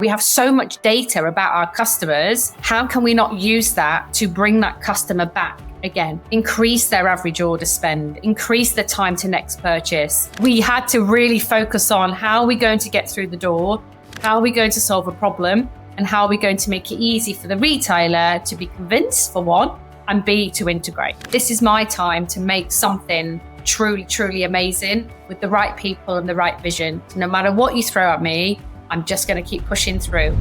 We have so much data about our customers. How can we not use that to bring that customer back again? Increase their average order spend, increase the time to next purchase. We had to really focus on how are we going to get through the door, how are we going to solve a problem, and how are we going to make it easy for the retailer to be convinced, for one, and B, to integrate. This is my time to make something truly, truly amazing with the right people and the right vision. So no matter what you throw at me, I'm just going to keep pushing through.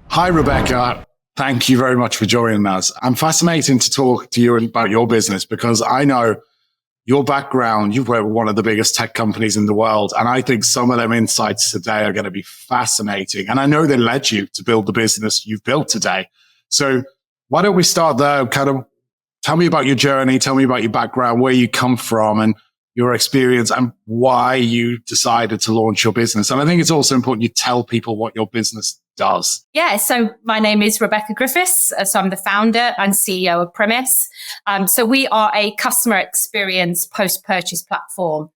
Hi, Rebecca. Thank you very much for joining us. I'm fascinated to talk to you about your business because I know your background, you've worked with one of the biggest tech companies in the world. And I think some of them insights today are going to be fascinating. And I know they led you to build the business you've built today. So why don't we start there? Kind of tell me about your journey. Tell me about your background, where you come from and your experience and why you decided to launch your business. And I think it's also important you tell people what your business does. Yeah, so my name is Rebecca Griffiths. So I'm the founder and CEO of Primis. So we are a customer experience post-purchase platform.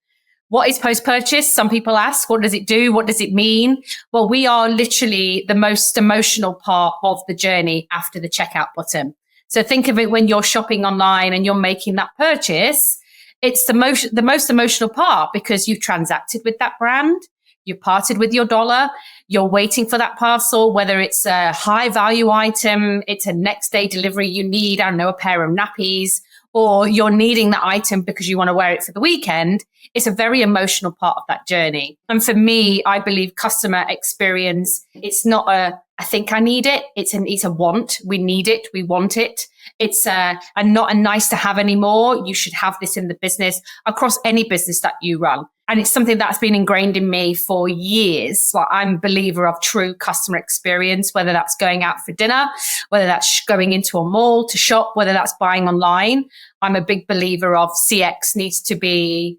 What is post-purchase? Some people ask, what does it do? What does it mean? Well, we are literally the most emotional part of the journey after the checkout button. So think of it when you're shopping online and you're making that purchase. It's the most emotional part because you've transacted with that brand. You've parted with your dollar. You're waiting for that parcel, whether it's a high value item, it's a next day delivery you need, I don't know, a pair of nappies, or you're needing that item because you want to wear it for the weekend. It's a very emotional part of that journey. And for me, I believe customer experience, it's not I think I need it. It's a want. We need it. We want it. It's not a nice to have anymore. You should have this in the business across any business that you run. And it's something that's been ingrained in me for years. Like, I'm a believer of true customer experience, whether that's going out for dinner, whether that's going into a mall to shop, whether that's buying online. I'm a big believer of CX needs to be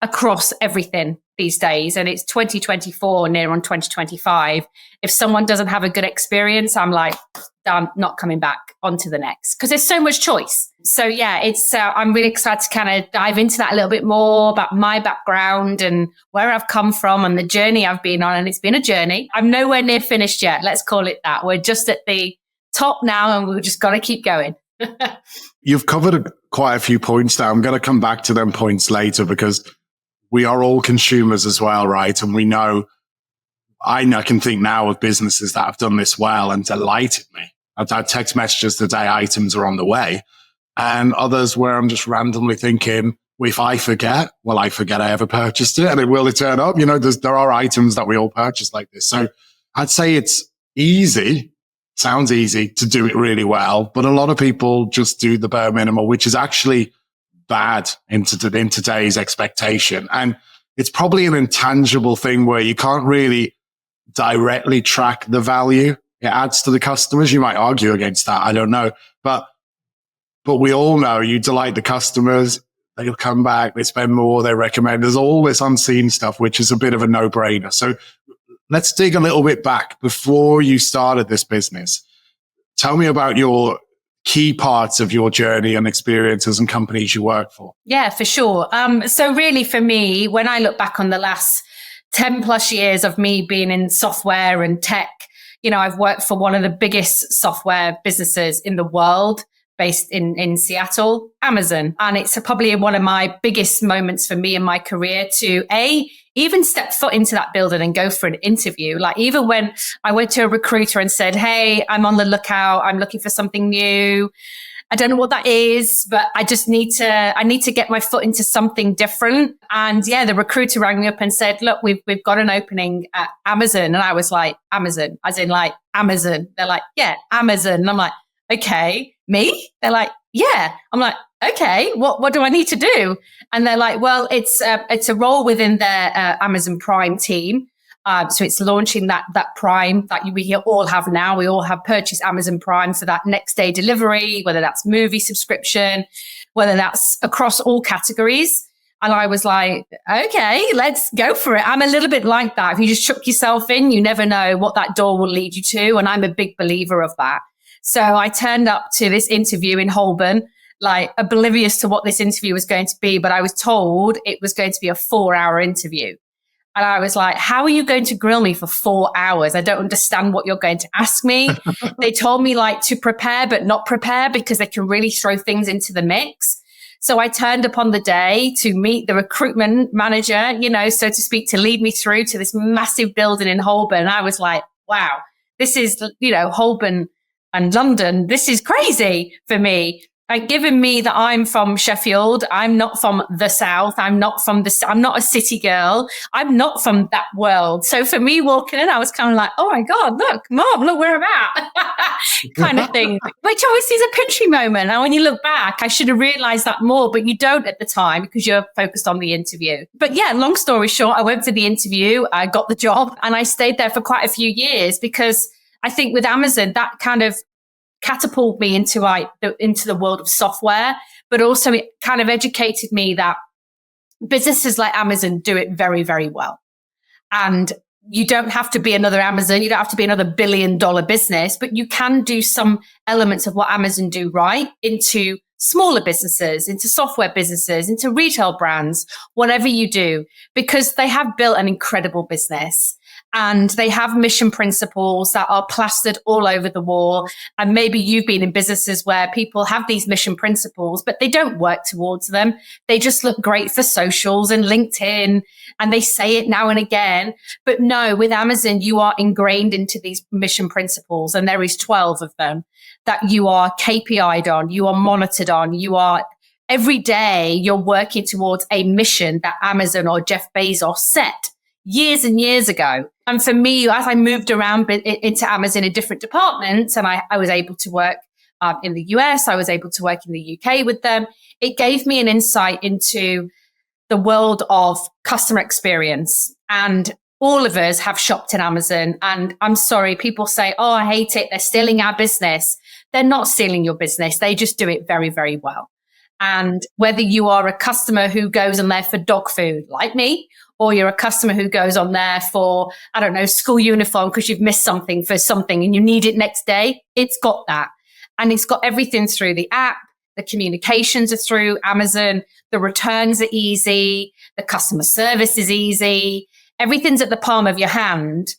across everything these days. And it's 2024, near on 2025. If someone doesn't have a good experience, I'm like, done, not coming back, on to the next. Because there's so much choice. So yeah, it's I'm really excited to kind of dive into that a little bit more about my background and where I've come from and the journey I've been on. And it's been a journey. I'm nowhere near finished yet. Let's call it that. We're just at the top now and we've just got to keep going. You've covered quite a few points there. I'm going to come back to them points later because we are all consumers as well, right? And we know, I can think now of businesses that have done this well and delighted me. I've had text messages today, items are on the way. And others where I'm just randomly thinking, if I forget, I forget I ever purchased it and it will turn up. You know, there are items that we all purchase like this. So I'd say it's easy, sounds easy to do it really well, but a lot of people just do the bare minimum, which is actually bad in today's expectation. And it's probably an intangible thing where you can't really directly track the value it adds to the customers. You might argue against that. I don't know. But we all know you delight the customers. They'll come back. They spend more. They recommend. There's all this unseen stuff, which is a bit of a no-brainer. So let's dig a little bit back before you started this business. Tell me about your key parts of your journey and experiences and companies you work for. Yeah, for sure. So really for me, when I look back on the last 10 plus years of me being in software and tech, you know, I've worked for one of the biggest software businesses in the world based in Seattle, Amazon. And it's probably one of my biggest moments for me in my career to even step foot into that building and go for an interview. Like even when I went to a recruiter and said, hey, I'm on the lookout. I'm looking for something new. I don't know what that is, but I need to get my foot into something different. And yeah, the recruiter rang me up and said, look, we've got an opening at Amazon. And I was like, Amazon, as in like Amazon. They're like, yeah, Amazon. And I'm like, okay, me? They're like, yeah. I'm like, okay, what do I need to do? And they're like, well, it's a role within their Amazon Prime team. So it's launching that Prime that we all have now. We all have purchased Amazon Prime for that next day delivery, whether that's movie subscription, whether that's across all categories. And I was like, okay, let's go for it. I'm a little bit like that. If you just chuck yourself in, you never know what that door will lead you to. And I'm a big believer of that. So I turned up to this interview in Holborn, like oblivious to what this interview was going to be. But I was told it was going to be a 4-hour interview. And I was like, how are you going to grill me for 4 hours? I don't understand what you're going to ask me. They told me like to prepare, but not prepare because they can really throw things into the mix. So I turned up on the day to meet the recruitment manager, so to speak, to lead me through to this massive building in Holborn. I was like, wow, this is, Holborn and London. This is crazy for me. And given me that I'm from Sheffield, I'm not from the South. I'm not a city girl. I'm not from that world. So for me walking in, I was kind of like, oh my God, look, Mom, look where I'm at kind of thing, which obviously is a pinchy moment. And when you look back, I should have realized that more, but you don't at the time because you're focused on the interview. But yeah, long story short, I went for the interview, I got the job and I stayed there for quite a few years because I think with Amazon, that kind of catapulted me into the world of software, but also it kind of educated me that businesses like Amazon do it very, very well. And you don't have to be another Amazon. You don't have to be another $1 billion business, but you can do some elements of what Amazon do right into smaller businesses, into software businesses, into retail brands, whatever you do, because they have built an incredible business. And they have mission principles that are plastered all over the wall. And maybe you've been in businesses where people have these mission principles, but they don't work towards them. They just look great for socials and LinkedIn, and they say it now and again. But no, with Amazon, you are ingrained into these mission principles, and there is 12 of them that you are KPI'd on, you are monitored on, you are every day you're working towards a mission that Amazon or Jeff Bezos set years and years ago. And for me, as I moved around into Amazon in different departments, and I was able to work in the US, I was able to work in the UK with them, it gave me an insight into the world of customer experience. And all of us have shopped in Amazon. And I'm sorry, people say, oh, I hate it, they're stealing our business. They're not stealing your business. They just do it very, very well. And whether you are a customer who goes on there for dog food, like me, or you're a customer who goes on there for, I don't know, school uniform because you've missed something for something and you need it next day, it's got that. And it's got everything through the app. The communications are through Amazon. The returns are easy. The customer service is easy. Everything's at the palm of your hand.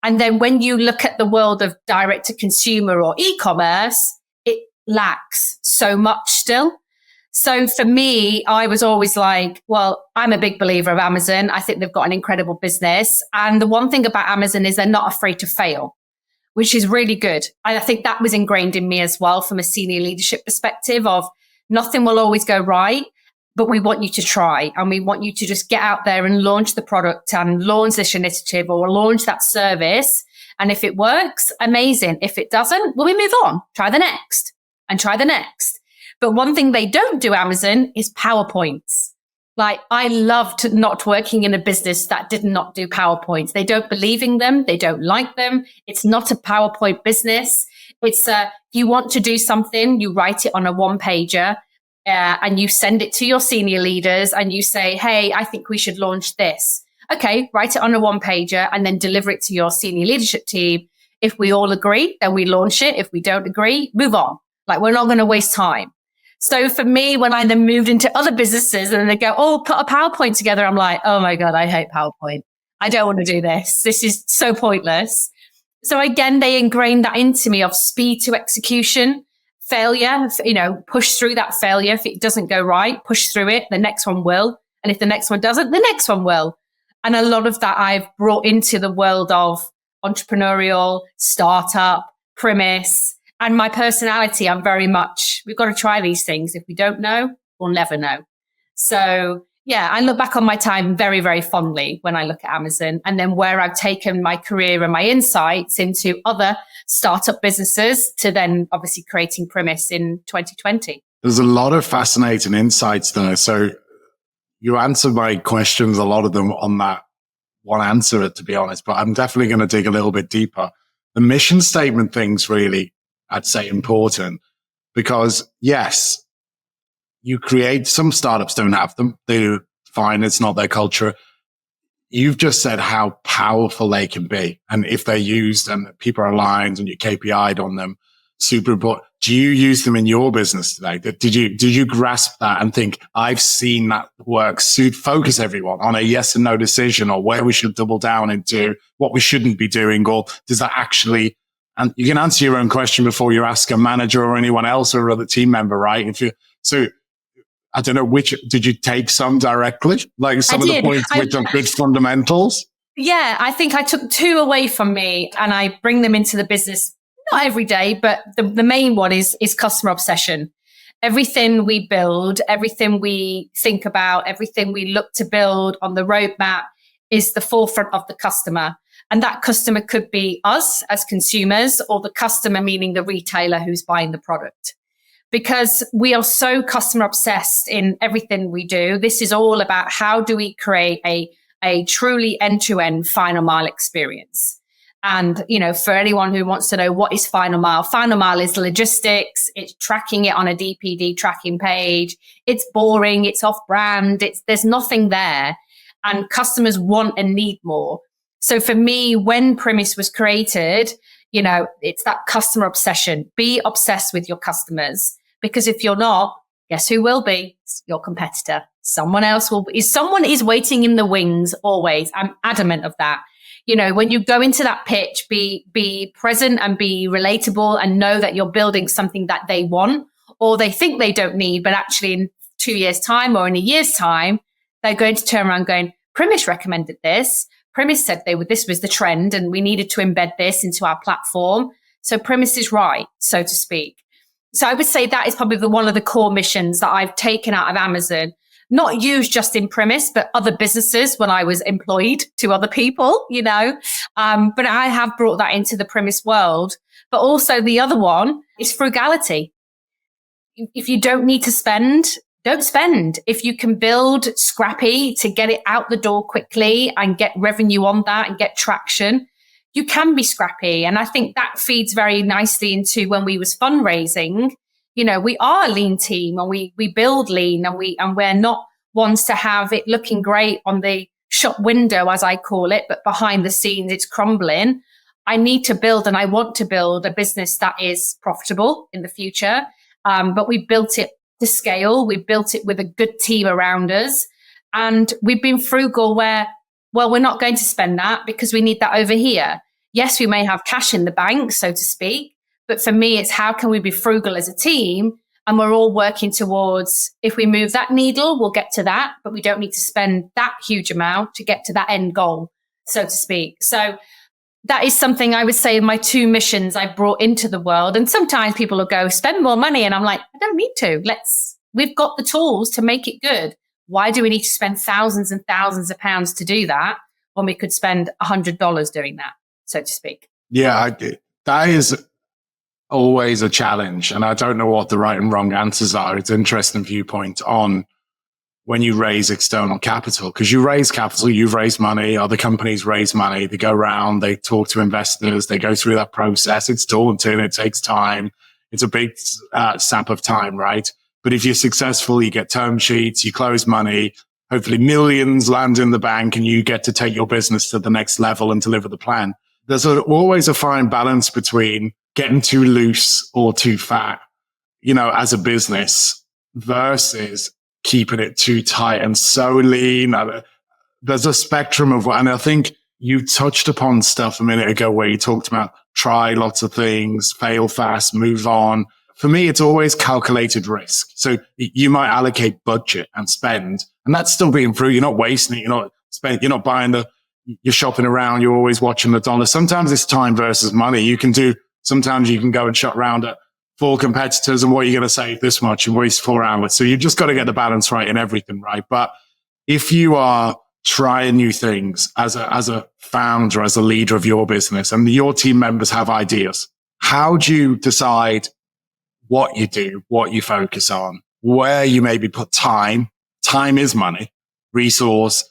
And then when you look at the world of direct to consumer or e-commerce, it lacks so much still. So for me, I was always like, well, I'm a big believer of Amazon. I think they've got an incredible business. And the one thing about Amazon is they're not afraid to fail, which is really good. I think that was ingrained in me as well from a senior leadership perspective of nothing will always go right, but we want you to try. And we want you to just get out there and launch the product and launch this initiative or launch that service. And if it works, amazing. If it doesn't, well, we move on, try the next and try the next. But one thing they don't do, Amazon, is PowerPoints. Like, I loved not working in a business that did not do PowerPoints. They don't believe in them. They don't like them. It's not a PowerPoint business. It's if you want to do something, you write it on a one-pager and you send it to your senior leaders and you say, hey, I think we should launch this. Okay, write it on a one-pager and then deliver it to your senior leadership team. If we all agree, then we launch it. If we don't agree, move on. Like, we're not going to waste time. So for me, when I then moved into other businesses and they go, oh, put a PowerPoint together, I'm like, oh my God, I hate PowerPoint. I don't want to do this. This is so pointless. So again, they ingrained that into me of speed to execution, failure, push through that failure. If it doesn't go right, push through it. The next one will. And if the next one doesn't, the next one will. And a lot of that I've brought into the world of entrepreneurial, startup, Primis. And my personality, I'm very much, we've got to try these things. If we don't know, we'll never know. So yeah, I look back on my time very, very fondly when I look at Amazon and then where I've taken my career and my insights into other startup businesses to then obviously creating Primis in 2020. There's a lot of fascinating insights there. So you answered my questions, a lot of them on that one answer, to be honest, but I'm definitely going to dig a little bit deeper. The mission statement thing's really, I'd say, important because yes, you create, some startups don't have them. They fine, it's not their culture. You've just said how powerful they can be. And if they're used and people are aligned and you KPI'd on them, super important. Do you use them in your business today? Did you grasp that and think, I've seen that work, focus everyone on a yes and no decision, or where we should double down into what we shouldn't be doing? Or does that actually, and you can answer your own question before you ask a manager or anyone else or other team member, right? So I don't know, which did you take some directly? Like some of the points which are good fundamentals? Yeah, I think I took 2 away from me and I bring them into the business, not every day, but the main one is customer obsession. Everything we build, everything we think about, everything we look to build on the roadmap is the forefront of the customer. And that customer could be us as consumers, or the customer meaning the retailer who's buying the product. Because we are so customer obsessed in everything we do. This is all about how do we create a truly end-to-end final mile experience. And, for anyone who wants to know what is final mile is logistics. It's tracking it on a DPD tracking page. It's boring. It's off brand. There's nothing there. And customers want and need more. So for me, when Primis was created, it's that customer obsession. Be obsessed with your customers, because if you're not, guess who will be? It's your competitor. Someone else will be. Someone is waiting in the wings always. I'm adamant of that. When you go into that pitch, be present and be relatable, and know that you're building something that they want or they think they don't need, but actually in 2 years' time or in a year's time, they're going to turn around going, Primis recommended this. Primis said this was the trend and we needed to embed this into our platform. So Primis is right, so to speak. So I would say that is probably one of the core missions that I've taken out of Amazon, not used just in Primis, but other businesses when I was employed to other people, but I have brought that into the Primis world. But also the other one is frugality. If you don't need to spend, don't spend. If you can build scrappy to get it out the door quickly and get revenue on that and get traction, you can be scrappy. And I think that feeds very nicely into when we was fundraising. We are a lean team and we build lean, and we're not ones to have it looking great on the shop window, as I call it, but behind the scenes, it's crumbling. I need to build and I want to build a business that is profitable in the future. But we built it to scale. We built it with a good team around us. And we've been frugal where, we're not going to spend that because we need that over here. Yes, we may have cash in the bank, so to speak. But for me, it's how can we be frugal as a team? And we're all working towards, if we move that needle, we'll get to that. But we don't need to spend that huge amount to get to that end goal, so to speak. So that is something I would say my 2 missions I brought into the world. And sometimes people will go, spend more money. And I'm like, I don't need to. We've got the tools to make it good. Why do we need to spend thousands and thousands of pounds to do that when we could spend $100 doing that, so to speak? Yeah, I did. That is always a challenge. And I don't know what the right and wrong answers are. It's an interesting viewpoint on when you raise external capital, because you raise capital, you've raised money, other companies raise money, they go around, they talk to investors, they go through that process. It's daunting. It takes time. It's a big sap of time, right? But if you're successful, you get term sheets, you close money, hopefully millions land in the bank, and you get to take your business to the next level and deliver the plan. There's always a fine balance between getting too loose or too fat, as a business, versus keeping it too tight and so lean. There's a spectrum of what, and I think you touched upon stuff a minute ago where you talked about try lots of things, fail fast, move on. For me, it's always calculated risk. So you might allocate budget and spend, and that's still being through. You're not wasting it. You're not buying you're shopping around. You're always watching the dollar. Sometimes it's time versus money. Sometimes you can go and shop around at 4 competitors, and what are you going to save this much and waste 4 hours? So you just got to get the balance right in everything, right? But if you are trying new things as a founder, as a leader of your business, and your team members have ideas, how do you decide what you do, what you focus on, where you maybe put time? Time is money, resource,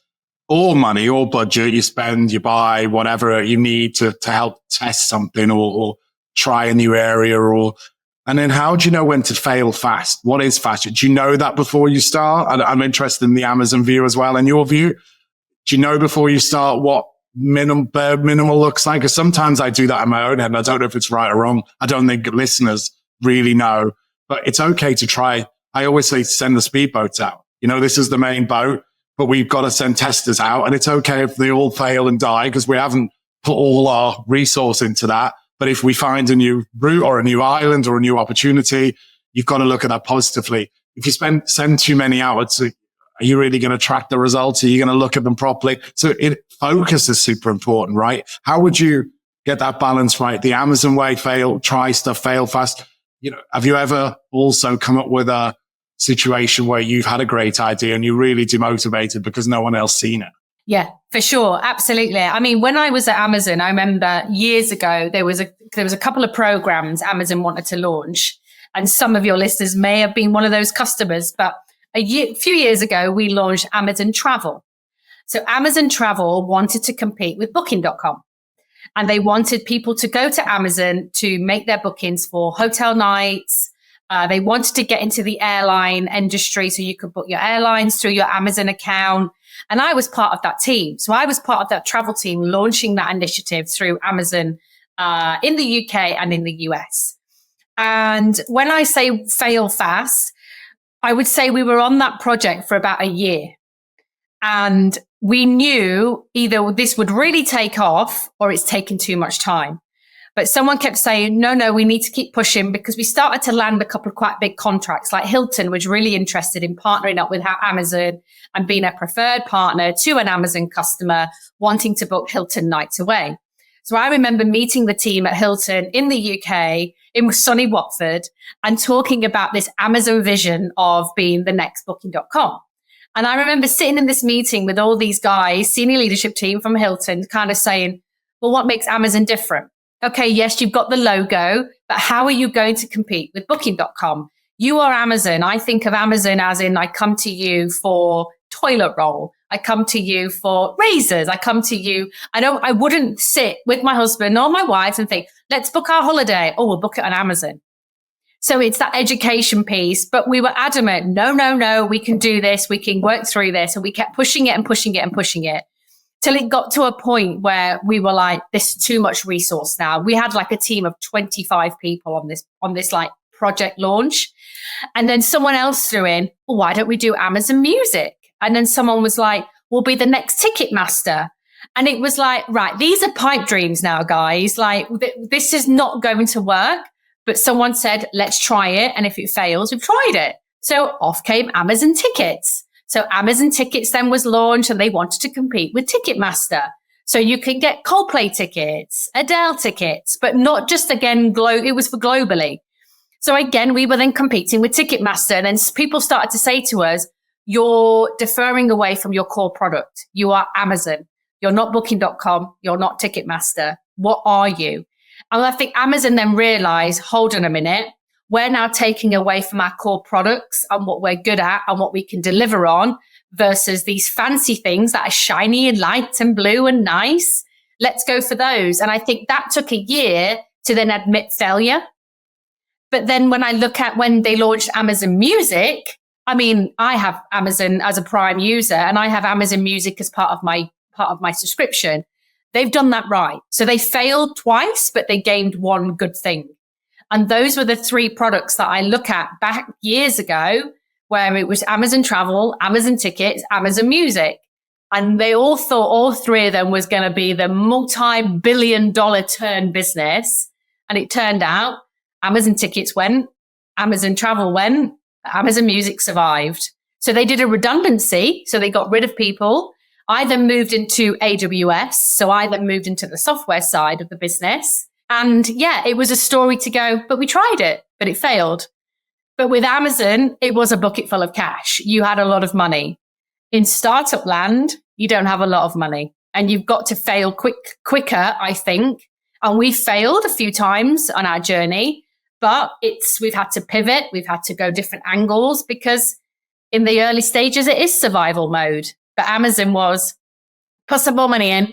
or money, or budget. You spend, you buy whatever you need to help test something or try a new area, or And then how do you know when to fail fast? What is fast? Do you know that before you start? I'm interested in the Amazon view as well. In your view, do you know before you start what bare minimal looks like? Because sometimes I do that in my own head and I don't know if it's right or wrong. I don't think listeners really know, but it's okay to try. I always say send the speedboats out. This is the main boat, but we've got to send testers out, and it's okay if they all fail and die because we haven't put all our resource into that. But if we find a new route or a new island or a new opportunity, you've got to look at that positively. If you send too many out, are you really going to track the results? Are you going to look at them properly? So focus is super important, right? How would you get that balance right? The Amazon way, try stuff, fail fast. Have you ever also come up with a situation where you've had a great idea and you're really demotivated because no one else seen it? Yeah, for sure. Absolutely. I mean, when I was at Amazon, I remember years ago, there was a couple of programs Amazon wanted to launch. And some of your listeners may have been one of those customers. But a few years ago, we launched Amazon Travel. So Amazon Travel wanted to compete with Booking.com. And they wanted people to go to Amazon to make their bookings for hotel nights. They wanted to get into the airline industry so you could book your airlines through your Amazon account. And I was part of that team. So I was part of that travel team launching that initiative through Amazon in the UK and in the US. And when I say fail fast, I would say we were on that project for about a year. And we knew either this would really take off or it's taken too much time. But someone kept saying, no, we need to keep pushing, because we started to land a couple of quite big contracts. Like Hilton was really interested in partnering up with Amazon and being a preferred partner to an Amazon customer wanting to book Hilton nights away. So I remember meeting the team at Hilton in the UK, in sunny Watford, and talking about this Amazon vision of being the next Booking.com. And I remember sitting in this meeting with all these guys, senior leadership team from Hilton, kind of saying, well, what makes Amazon different? Okay, yes, you've got the logo, but how are you going to compete with Booking.com? You are Amazon. I think of Amazon as in I come to you for toilet roll. I come to you for razors. I come to you. I wouldn't sit with my husband or my wife and think, let's book our holiday. Oh, we'll book it on Amazon. So it's that education piece, but we were adamant, no, we can do this. We can work through this. And we kept pushing it and pushing it and pushing it till it got to a point where we were like, this is too much resource now. We had like a team of 25 people on this like project launch. And then someone else threw in, well, why don't we do Amazon Music? And then someone was like, we'll be the next Ticketmaster. And it was like, right, these are pipe dreams now, guys. Like this is not going to work. But someone said, let's try it. And if it fails, we've tried it. So off came Amazon Tickets. So Amazon Tickets then was launched and they wanted to compete with Ticketmaster. So you can get Coldplay tickets, Adele tickets, but not just again, it was for globally. So again, we were then competing with Ticketmaster. And then people started to say to us, you're deferring away from your core product. You are Amazon. You're not Booking.com. You're not Ticketmaster. What are you? And I think Amazon then realized, hold on a minute, we're now taking away from our core products and what we're good at and what we can deliver on versus these fancy things that are shiny and light and blue and nice. Let's go for those. And I think that took a year to then admit failure. But then when I look at when they launched Amazon Music, I mean, I have Amazon as a Prime user and I have Amazon Music as part of my subscription. They've done that right. So they failed twice, but they gained one good thing. And those were the three products that I look at back years ago, where it was Amazon Travel, Amazon Tickets, Amazon Music. And they all thought all three of them was going to be the multi-billion-dollar turn business. And it turned out Amazon Tickets went, Amazon Travel went, Amazon Music survived. So they did a redundancy. So they got rid of people. I then moved into AWS. So I then moved into the software side of the business. And yeah, it was a story to go, but we tried it, but it failed. But with Amazon, it was a bucket full of cash. You had a lot of money. In startup land, you don't have a lot of money and you've got to fail quicker, I think. And we failed a few times on our journey, but we've had to pivot. We've had to go different angles because in the early stages, it is survival mode. But Amazon was put some more money in.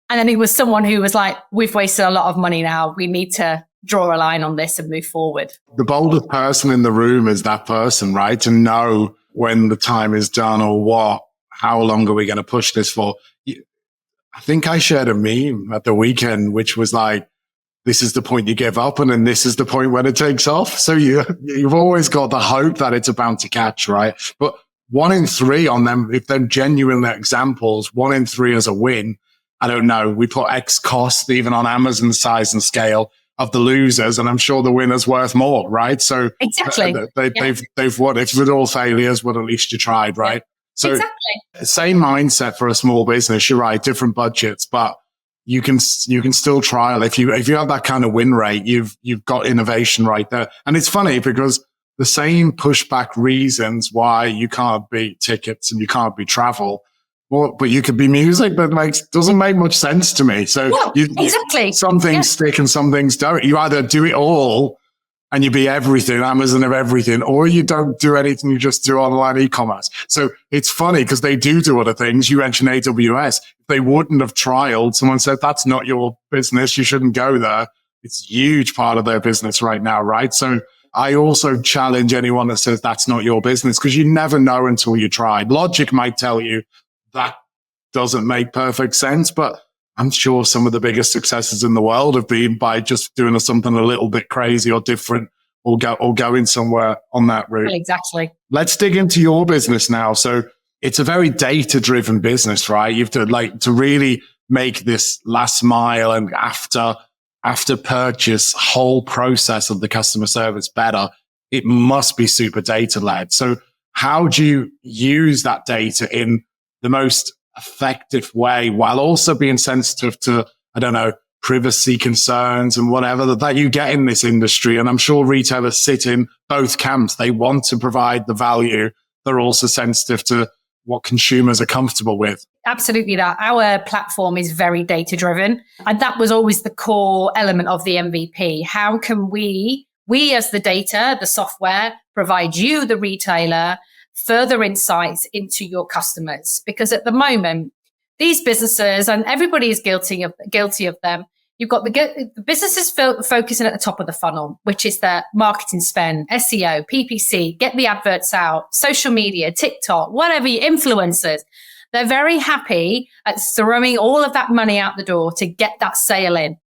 And then it was someone who was like, we've wasted a lot of money now. We need to draw a line on this and move forward. The boldest person in the room is that person, right? To know when the time is done or how long are we going to push this for? I think I shared a meme at the weekend, which was like, this is the point you give up, and then this is the point when it takes off. So you've always got the hope that it's about to catch, right? But 1 in 3 on them, if they're genuine examples, 1 in 3 is a win. I don't know. We put X cost even on Amazon's size and scale of the losers, and I'm sure the winner's worth more, right? So exactly, they've won. If with all failures, well, at least you tried, right? So exactly. Same mindset for a small business. You're right, different budgets, but you can still trial. If you have that kind of win rate, you've got innovation right there. And it's funny because the same pushback reasons why you can't beat tickets and you can't beat travel. Well, but you could be music, but doesn't make much sense to me. So exactly. Some things stick and some things don't. You either do it all and you be everything, Amazon of everything, or you don't do anything, you just do online e-commerce. So it's funny because they do other things. You mentioned AWS. If they wouldn't have trialed, someone said, that's not your business, you shouldn't go there. It's a huge part of their business right now, right? So I also challenge anyone that says that's not your business, because you never know until you try. Logic might tell you that doesn't make perfect sense, but I'm sure some of the biggest successes in the world have been by just doing something a little bit crazy or different, or going somewhere on that route. Exactly. Let's dig into your business now. So it's a very data-driven business, right? You have to really make this last mile and after purchase whole process of the customer service better. It must be super data-led. So how do you use that data in the most effective way while also being sensitive to, privacy concerns and whatever that you get in this industry? And I'm sure retailers sit in both camps. They want to provide the value. They're also sensitive to what consumers are comfortable with. Absolutely that. Our platform is very data driven. And that was always the core element of the MVP. How can we as the data, the software, provide you, the retailer, further insights into your customers? Because at the moment, these businesses, and everybody is guilty of them, you've got the businesses focusing at the top of the funnel, which is their marketing spend, SEO, PPC, get the adverts out, social media, TikTok, whatever, influencers. They're very happy at throwing all of that money out the door to get that sale in.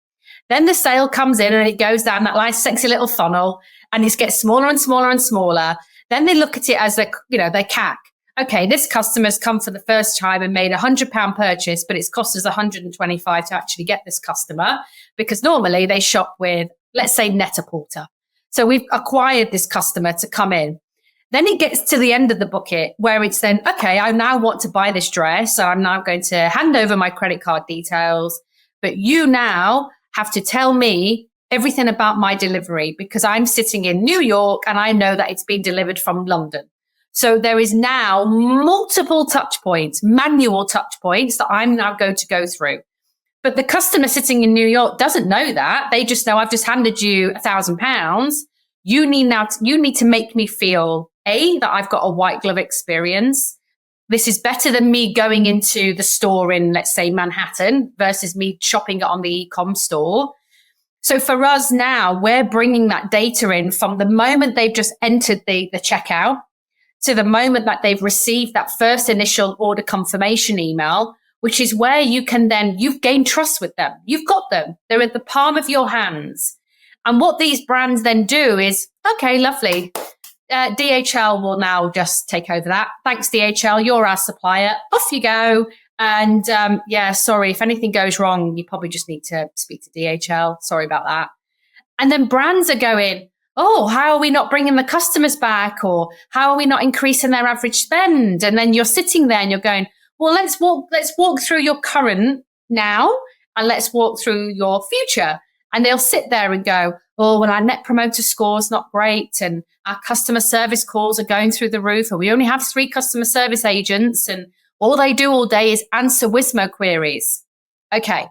Then the sale comes in and it goes down that nice, sexy little funnel, and it gets smaller and smaller and smaller. Then they look at it as their CAC. Okay, this customer's come for the first time and made £100 purchase, but it's cost us £125 to actually get this customer, because normally they shop with, let's say, Net-a-Porter. So we've acquired this customer to come in. Then it gets to the end of the bucket where it's then, okay, I now want to buy this dress. So I'm now going to hand over my credit card details, but you now have to tell me everything about my delivery, because I'm sitting in New York and I know that it's been delivered from London. So there is now multiple touch points, manual touch points that I'm now going to go through. But the customer sitting in New York doesn't know that. They just know I've just handed you £1,000. You need to make me feel, A, that I've got a white glove experience. This is better than me going into the store in, let's say, Manhattan versus me shopping it on the e-com store. So for us now, we're bringing that data in from the moment they've just entered the checkout to the moment that they've received that first initial order confirmation email, which is where you've gained trust with them. You've got them. They're in the palm of your hands. And what these brands then do is, okay, lovely. DHL will now just take over that. Thanks, DHL. You're our supplier. Off you go. And sorry, if anything goes wrong, you probably just need to speak to DHL. Sorry about that. And then brands are going, oh, how are we not bringing the customers back? Or how are we not increasing their average spend? And then you're sitting there and you're going, well, let's walk through your current now and let's walk through your future. And they'll sit there and go, oh, well, our net promoter score is not great and our customer service calls are going through the roof, and we only have 3 customer service agents and all they do all day is answer Whismo queries. Okay.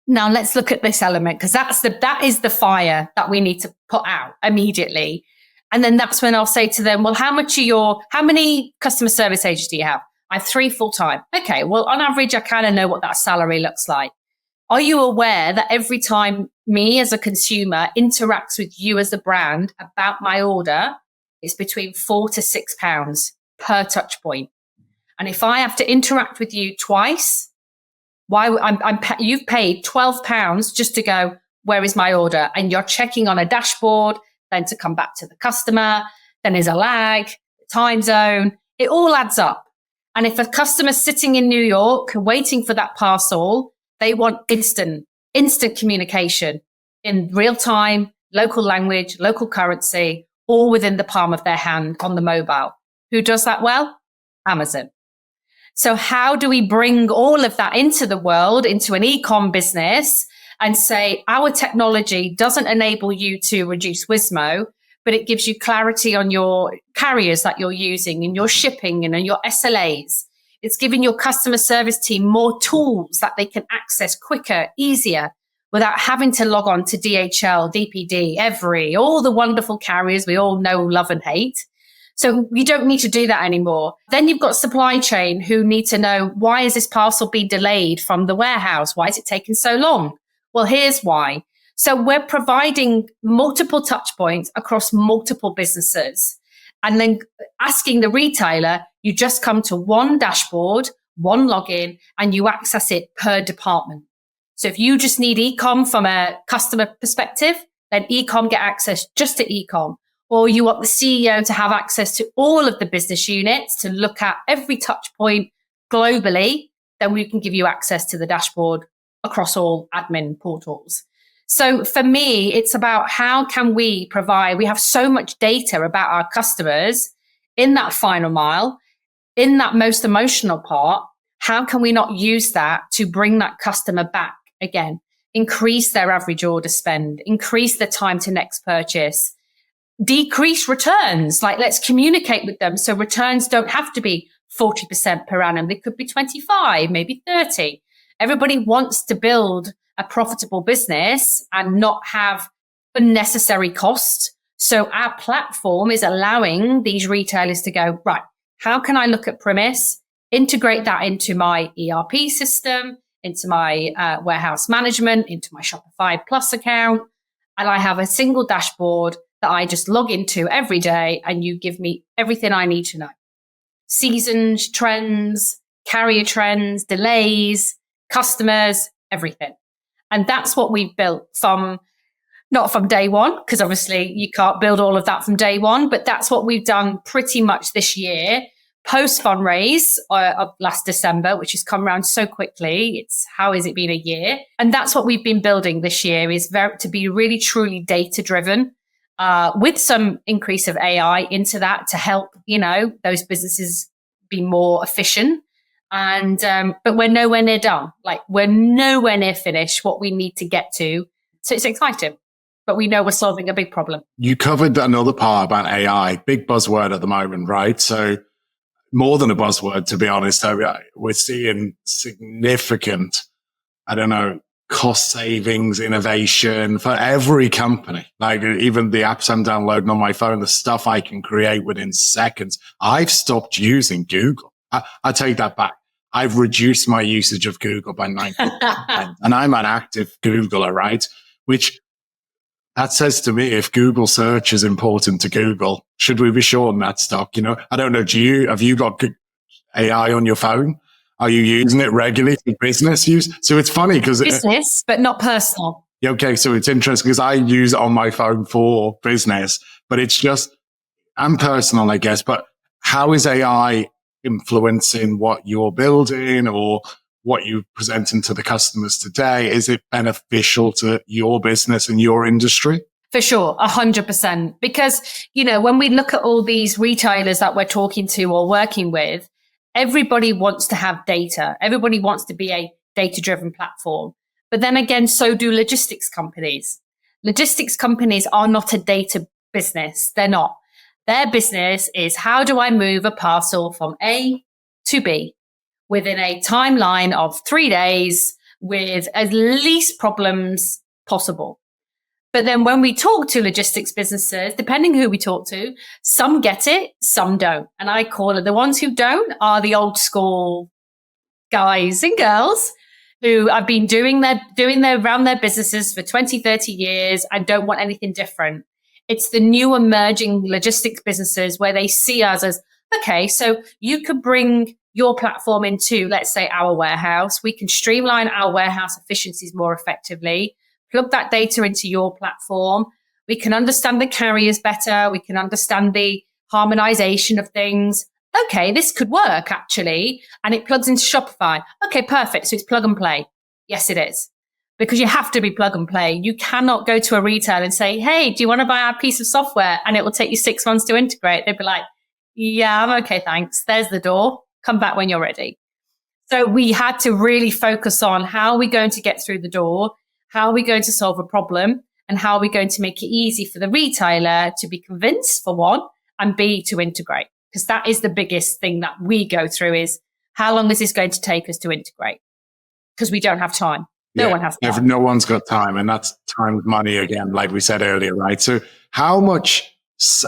Now let's look at this element, because that is the fire that we need to put out immediately. And then that's when I'll say to them, well, how many customer service agents do you have? I have 3 full-time. Okay. Well, on average, I kind of know what that salary looks like. Are you aware that every time me as a consumer interacts with you as a brand about my order, it's between £4 to £6 per touch point? And if I have to interact with you twice, you've paid £12 just to go, where is my order? And you're checking on a dashboard, then to come back to the customer, then there's a lag, time zone, it all adds up. And if a customer's sitting in New York waiting for that parcel, they want instant communication in real time, local language, local currency, all within the palm of their hand on the mobile. Who does that well? Amazon. So how do we bring all of that into the world, into an e-com business, and say our technology doesn't enable you to reduce WSMO, but it gives you clarity on your carriers that you're using and your shipping and your SLAs. It's giving your customer service team more tools that they can access quicker, easier, without having to log on to DHL, DPD, all the wonderful carriers we all know, love and hate. So you don't need to do that anymore. Then you've got supply chain who need to know, why is this parcel being delayed from the warehouse? Why is it taking so long? Well, here's why. So we're providing multiple touch points across multiple businesses, and then asking the retailer, you just come to one dashboard, one login, and you access it per department. So if you just need e-com from a customer perspective, then e-com get access just to e-com. Or you want the CEO to have access to all of the business units to look at every touch point globally, then we can give you access to the dashboard across all admin portals. So for me, it's about how can we provide, we have so much data about our customers in that final mile, in that most emotional part. How can we not use that to bring that customer back again, increase their average order spend, increase the time to next purchase, decrease returns? Like, let's communicate with them. So returns don't have to be 40% per annum. They could be 25, maybe 30. Everybody wants to build a profitable business and not have unnecessary cost. So our platform is allowing these retailers to go, right, how can I look at Primis, integrate that into my ERP system, into my warehouse management, into my Shopify Plus account, and I have a single dashboard that I just log into every day, and you give me everything I need to know. Seasons, trends, carrier trends, delays, customers, everything. And that's what we've built not from day one, because obviously you can't build all of that from day one, but that's what we've done pretty much this year, post fundraise of last December, which has come around so quickly. How has it been a year? And that's what we've been building this year, is to be really truly data driven, with some increase of AI into that to help, those businesses be more efficient. And, but we're nowhere near done. Like, we're nowhere near finished what we need to get to. So it's exciting, but we know we're solving a big problem. You covered another part about AI, big buzzword at the moment, right? So more than a buzzword, to be honest. We're seeing significant, cost savings, innovation for every company. Like, even the apps I'm downloading on my phone, the stuff I can create within seconds. I've stopped using Google. I take that back. I've reduced my usage of Google by 90%. And I'm an active Googler, right? Which that says to me, if Google search is important to Google, should we be shorting that stock? I don't know. Have you got AI on your phone? Are you using it regularly for business use? So it's funny because business, but not personal. Okay. So it's interesting because I use it on my phone for business, but it's just, and personal, I guess. But how is AI influencing what you're building or what you're presenting to the customers today? Is it beneficial to your business and your industry? For sure, 100%. Because, when we look at all these retailers that we're talking to or working with, everybody wants to have data. Everybody wants to be a data-driven platform. But then again, so do logistics companies. Logistics companies are not a data business. They're not. Their business is, how do I move a parcel from A to B within a timeline of 3 days with as least problems possible? But then when we talk to logistics businesses, depending who we talk to, some get it, some don't. And I call it, the ones who don't are the old school guys and girls, who have been doing their around their businesses for 20, 30 years and don't want anything different. It's the new emerging logistics businesses where they see us as, okay, so you could bring your platform into, let's say, our warehouse. We can streamline our warehouse efficiencies more effectively, plug that data into your platform. We can understand the carriers better. We can understand the harmonization of things. Okay, this could work actually. And it plugs into Shopify. Okay, perfect. So it's plug and play. Yes, it is. Because you have to be plug and play. You cannot go to a retailer and say, hey, do you want to buy our piece of software? And it will take you 6 months to integrate. They'd be like, yeah, I'm okay, thanks. There's the door. Come back when you're ready. So we had to really focus on how are we going to get through the door? How are we going to solve a problem? And how are we going to make it easy for the retailer to be convinced, for one, and B, to integrate? Because that is the biggest thing that we go through is how long is this going to take us to integrate? Because we don't have time. No one has time. No one's got time. And that's time with money again, like we said earlier, right? So how much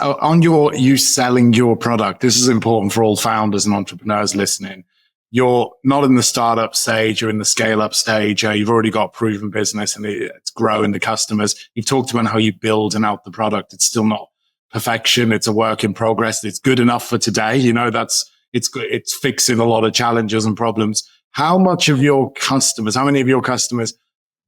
on you selling your product, this is important for all founders and entrepreneurs listening. You're not in the startup stage, you're in the scale up stage. You've already got proven business and it's growing the customers. You've talked about how you build and out the product. It's still not perfection. It's a work in progress. It's good enough for today. You know, it's fixing a lot of challenges and problems. How much of your customers, how many of your customers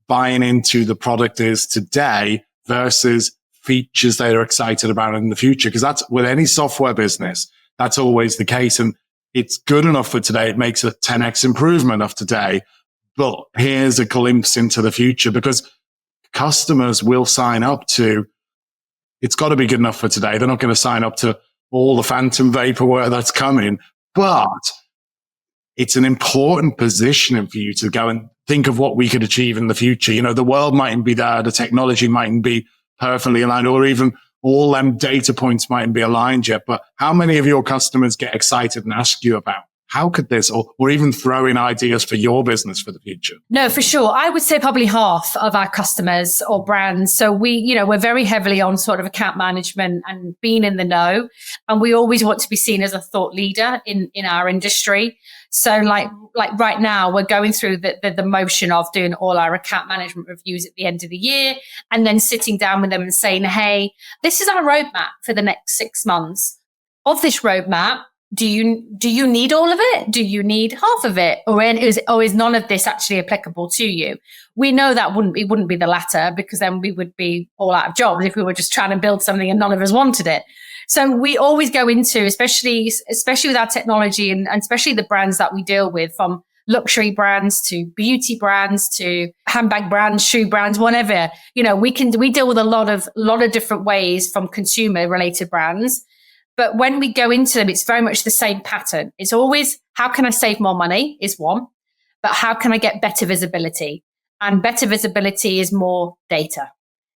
buying into the product is today versus features they're excited about in the future? Because that's with any software business, that's always the case. And it's good enough for today. It makes a 10x improvement of today. But here's a glimpse into the future because customers will sign up to, it's got to be good enough for today. They're not going to sign up to all the phantom vaporware that's coming, but it's an important positioning for you to go and think of what we could achieve in the future. You know, the world mightn't be there. The technology mightn't be perfectly aligned, or even all them data points mightn't be aligned yet. But how many of your customers get excited and ask you about how could this, or even throw in ideas for your business for the future? No, for sure. I would say probably half of our customers or brands. So we're very heavily on sort of account management and being in the know. And we always want to be seen as a thought leader in our industry. So like right now, we're going through the motion of doing all our account management reviews at the end of the year and then sitting down with them and saying, hey, this is our roadmap for the next 6 months. Of this roadmap, do you need all of it? Do you need half of it? Or is none of this actually applicable to you? We know that wouldn't be the latter, because then we would be all out of jobs if we were just trying to build something and none of us wanted it. So we always go into, especially with our technology and especially the brands that we deal with, from luxury brands to beauty brands to handbag brands, shoe brands, whatever, we deal with a lot of different ways from consumer related brands. But when we go into them, it's very much the same pattern. It's always, how can I save more money is one, but how can I get better visibility? And better visibility is more data.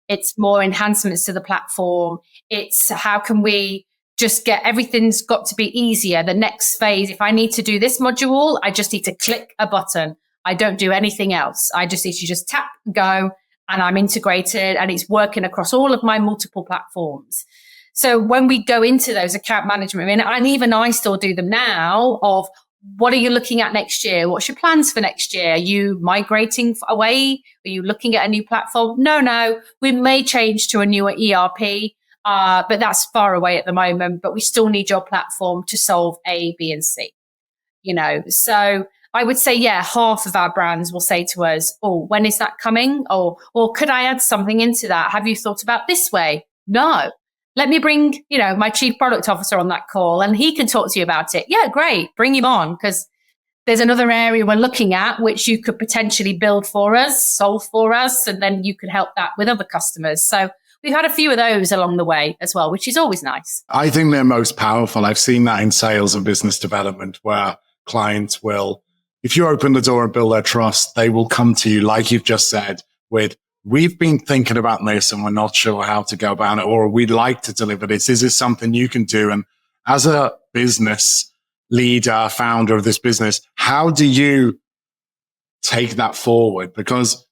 It's more enhancements to the platform. It's how can we just get, everything's got to be easier. The next phase, if I need to do this module, I just need to click a button. I don't do anything else. I just need to just tap, go, and I'm integrated and it's working across all of my multiple platforms. So when we go into those account management, and even I still do them now, of what are you looking at next year? What's your plans for next year? Are you migrating away? Are you looking at a new platform? No, we may change to a newer ERP, but that's far away at the moment. But we still need your platform to solve A, B, and C. So I would say, half of our brands will say to us, oh, when is that coming? Or could I add something into that? Have you thought about this way? No. Let me bring, my chief product officer on that call and he can talk to you about it. Yeah, great. Bring him on, because there's another area we're looking at which you could potentially build for us, solve for us, and then you could help that with other customers. So we've had a few of those along the way as well, which is always nice. I think they're most powerful. I've seen that in sales and business development, where clients will, if you open the door and build their trust, they will come to you, like you've just said, with, we've been thinking about this and we're not sure how to go about it, or we'd like to deliver this. Is this something you can do? And as a business leader, founder of this business, how do you take that forward? Because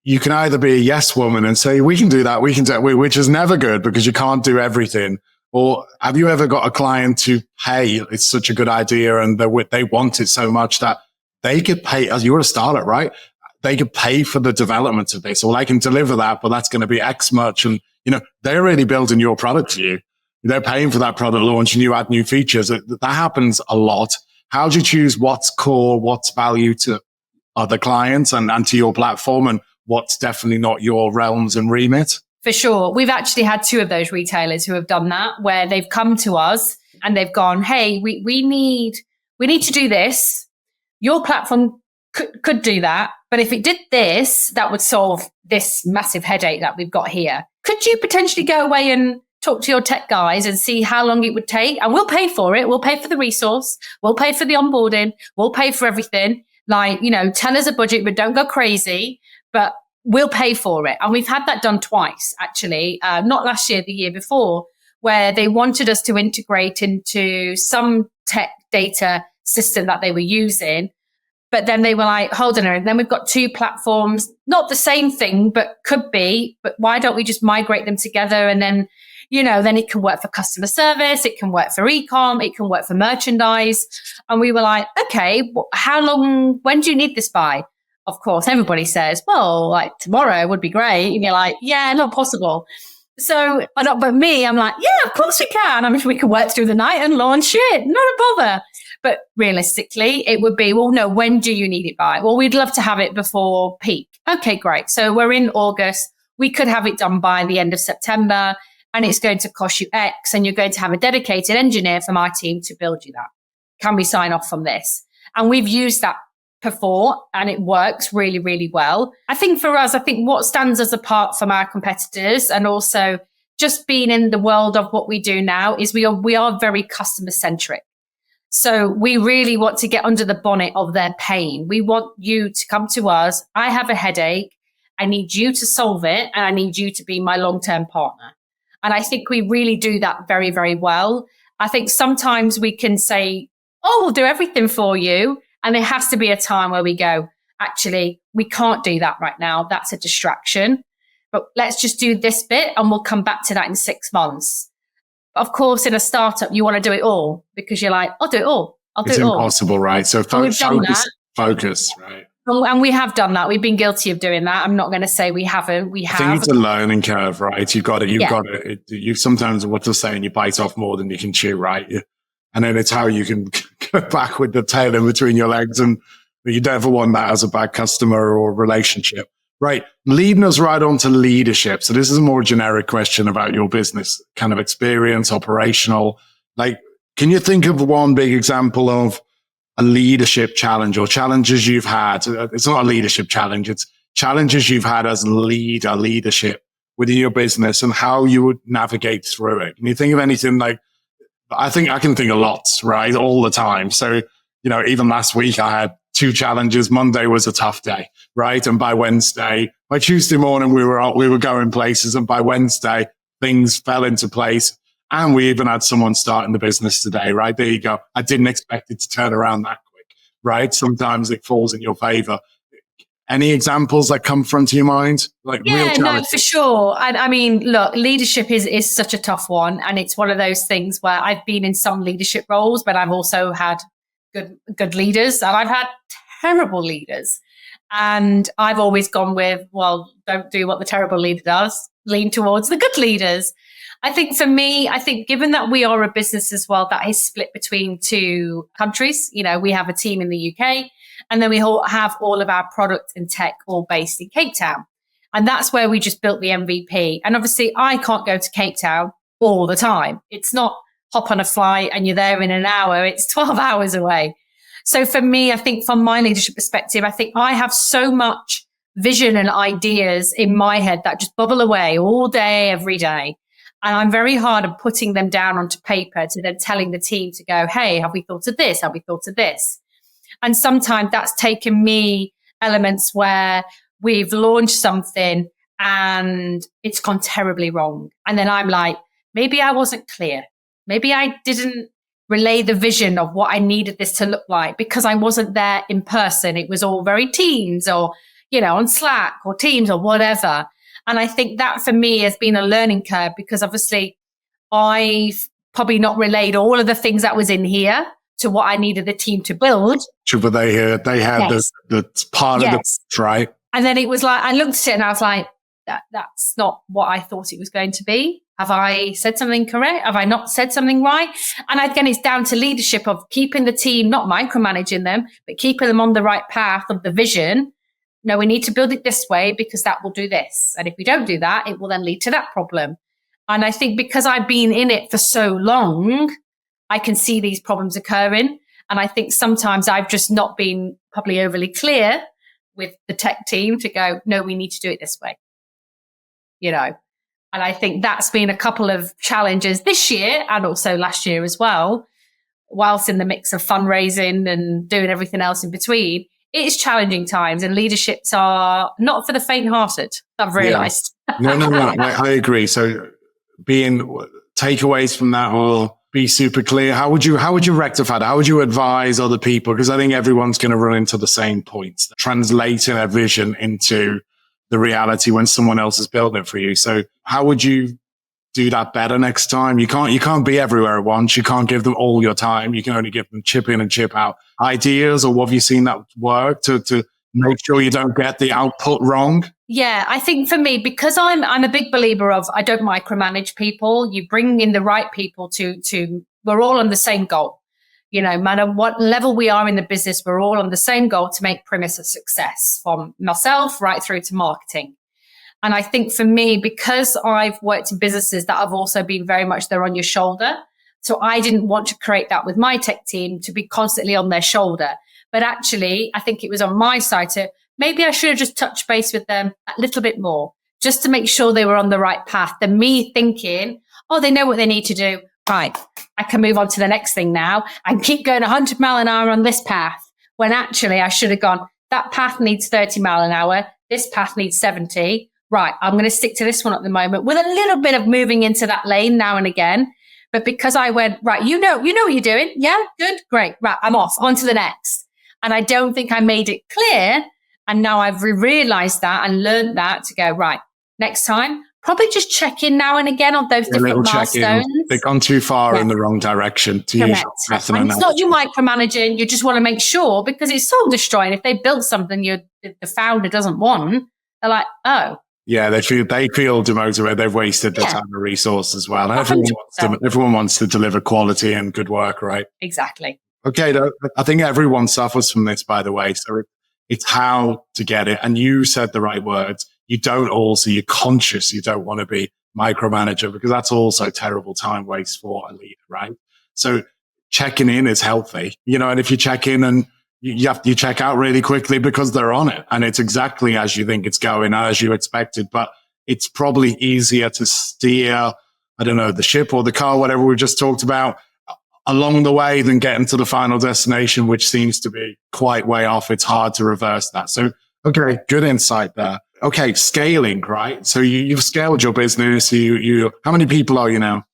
you can either be a yes woman and say, we can do that, which is never good because you can't do everything. Or have you ever got a client to, hey, it's such a good idea and they want it so much that they could pay, as you're a startup, right? They could pay for the development of this, or I can deliver that, but that's going to be X much. And, they're really building your product for you. They're paying for that product launch and you add new features. That happens a lot. How do you choose what's core, what's value to other clients and to your platform, and what's definitely not your realms and remit? For sure. We've actually had 2 of those retailers who have done that, where they've come to us and they've gone, hey, we need to do this. Your platform could do that. But if it did this, that would solve this massive headache that we've got here. Could you potentially go away and talk to your tech guys and see how long it would take? And we'll pay for it. We'll pay for the resource. We'll pay for the onboarding. We'll pay for everything. Tell us a budget, but don't go crazy. But we'll pay for it. And we've had that done twice, actually, not last year, the year before, where they wanted us to integrate into some tech data system that they were using. But then they were like, hold on, and then we've got 2 platforms, not the same thing, but could be. But why don't we just migrate them together? And then, then it can work for customer service. It can work for e-com. It can work for merchandise. And we were like, okay, how long, when do you need this by? Of course, everybody says, well, like tomorrow would be great. And you're like, yeah, not possible. So, but me, I'm like, yeah, of course we can. I mean, we can work through the night and launch it. Not a bother. But realistically, it would be, well, no, when do you need it by? Well, we'd love to have it before peak. Okay, great. So we're in August. We could have it done by the end of September, and it's going to cost you X, and you're going to have a dedicated engineer from our team to build you that. Can we sign off on this? And we've used that before, and it works really, really well. I think for us, what stands us apart from our competitors, and also just being in the world of what we do now, is we are very customer centric. So we really want to get under the bonnet of their pain. We want you to come to us. I have a headache. I need you to solve it, and I need you to be my long-term partner. And I think we really do that very, very well. I think sometimes we can say, oh, we'll do everything for you. And there has to be a time where we go, actually, we can't do that right now. That's a distraction. But let's just do this bit and we'll come back to that in 6 months. Of course, in a startup, you want to do it all because you're like, I'll do it all. It's impossible, right? So focus, right? And we have done that. We've been guilty of doing that. I'm not going to say we haven't. We have. I think it's a learning curve, right? You've got it. You sometimes, what they're saying, you bite off more than you can chew, right? And then it's how you can go back with the tail in between your legs. And you never want that as a bad customer or relationship, right? Leading us right on to leadership. So this is a more generic question about your business kind of experience, operational. Like, can you think of one big example of a leadership challenge or challenges you've had? It's not a leadership challenge. It's challenges you've had as leadership within your business and how you would navigate through it. Can you think of anything like, I think I can think of lots, right? All the time. So, even last week I had 2 challenges. Monday was a tough day, right? And by Tuesday morning, we were going places. And by Wednesday, things fell into place. And we even had someone starting the business today, right? There you go. I didn't expect it to turn around that quick, right? Sometimes it falls in your favor. Any examples that come front to your mind? Like real challenges? No, for sure. I mean, look, leadership is such a tough one. And it's one of those things where I've been in some leadership roles, but I've also had good leaders and I've had terrible leaders. And I've always gone with, well, don't do what the terrible leader does. Lean towards the good leaders. I think for me, given that we are a business as well that is split between 2 countries, we have a team in the UK and then we have all of our product and tech all based in Cape Town. And that's where we just built the MVP. And obviously I can't go to Cape Town all the time. It's not hop on a flight and you're there in an hour. It's 12 hours away. So for me, I think from my leadership perspective, I think I have so much vision and ideas in my head that just bubble away all day, every day. And I'm very hard at putting them down onto paper to then telling the team to go, hey, have we thought of this? Have we thought of this? And sometimes that's taken me elements where we've launched something and it's gone terribly wrong. And then I'm like, maybe I wasn't clear. Maybe I didn't relay the vision of what I needed this to look like because I wasn't there in person. It was all very Teams or, on Slack or Teams or whatever. And I think that for me has been a learning curve because obviously I've probably not relayed all of the things that was in here to what I needed the team to build. Sure, but they had Yes. the part of the right. And then it was like, I looked at it and I was like, that's not what I thought it was going to be. Have I said something correct? Have I not said something right? And again, it's down to leadership of keeping the team, not micromanaging them, but keeping them on the right path of the vision. No, we need to build it this way because that will do this. And if we don't do that, it will then lead to that problem. And I think because I've been in it for so long, I can see these problems occurring. And I think sometimes I've just not been probably overly clear with the tech team to go, no, we need to do it this way. And I think that's been a couple of challenges this year and also last year as well, whilst in the mix of fundraising and doing everything else in between. It is challenging times, and leaderships are not for the faint-hearted, I've realised. Yeah. No, I agree. So being takeaways from that will be super clear. How would you rectify that? How would you advise other people? Because I think everyone's going to run into the same points, translating a vision into the reality when someone else is building it for you. So how would you do that better next time? You can't be everywhere at once. You can't give them all your time. You can only give them chip in and chip out ideas, or what have you seen that work to make sure you don't get the output wrong? Yeah, I think for me, because I'm a big believer of I don't micromanage people. You bring in the right people to we're all on the same goal. No matter what level we are in the business, we're all on the same goal to make Primis a success, from myself right through to marketing. And I think for me, because I've worked in businesses that have also been very much they're on your shoulder. So I didn't want to create that with my tech team to be constantly on their shoulder. But actually, I think it was on my side to maybe I should have just touched base with them a little bit more, just to make sure they were on the right path than me thinking, oh, they know what they need to do. Right, I can move on to the next thing now and keep going 100 mile an hour on this path, when actually I should have gone, that path needs 30 mile an hour. This path needs 70. Right, I'm going to stick to this one at the moment with a little bit of moving into that lane now and again. But because I went, right, you know what you're doing. Yeah, good, great. Right, I'm off, on to the next. And I don't think I made it clear. And now I've realized that and learned that to go, right, next time, probably just check in now and again on those different milestones. They've gone too far in the wrong direction to use that. And it's not you micromanaging. You just want to make sure, because it's soul destroying. If they build something the founder doesn't want, they're like, oh. Yeah, they feel demotivated. They've wasted their time and resource as well. Everyone wants to deliver quality and good work, right? Exactly. Okay, I think everyone suffers from this, by the way. So it's how to get it. And you said the right words. You're conscious you don't want to be micromanager, because that's also terrible time waste for a leader, right? So checking in is healthy, and if you check in and you check out really quickly because they're on it and it's exactly as you think it's going, as you expected, but it's probably easier to steer, the ship or the car, whatever we just talked about, along the way than getting to the final destination, which seems to be quite way off. It's hard to reverse that. So, okay, good insight there. Okay, scaling, right? So you've scaled your business. How many people are you now?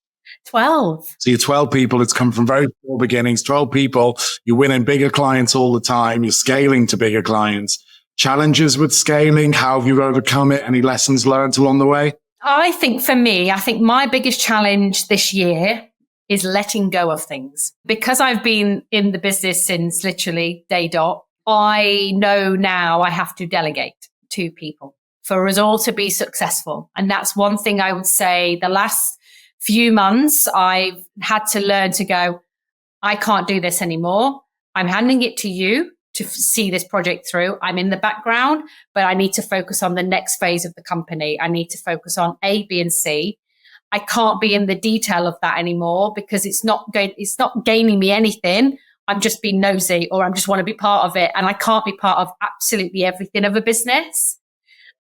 12. So you're 12 people. It's come from very small beginnings. 12 people. You're winning bigger clients all the time. You're scaling to bigger clients. Challenges with scaling. How have you overcome it? Any lessons learned along the way? I think for me, my biggest challenge this year is letting go of things. Because I've been in the business since literally day dot, I know now I have to delegate to people for us all to be successful. And that's one thing I would say the last few months I've had to learn to go, I can't do this anymore. I'm handing it to you to see this project through. I'm in the background, but I need to focus on the next phase of the company. I need to focus on A, B, and C. I can't be in the detail of that anymore because it's not gaining me anything. I'm just being nosy, or I just want to be part of it. And I can't be part of absolutely everything of a business.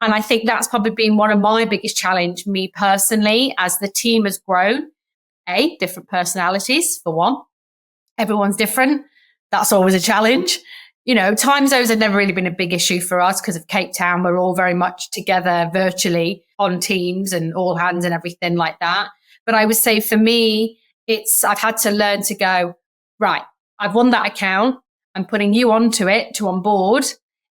And I think that's probably been one of my biggest challenge, me personally, as the team has grown. Different personalities, for one. Everyone's different. That's always a challenge. Time zones have never really been a big issue for us because of Cape Town. We're all very much together virtually on Teams and all hands and everything like that. But I would say for me, I've had to learn to go, right, I've won that account. I'm putting you onto it to on board.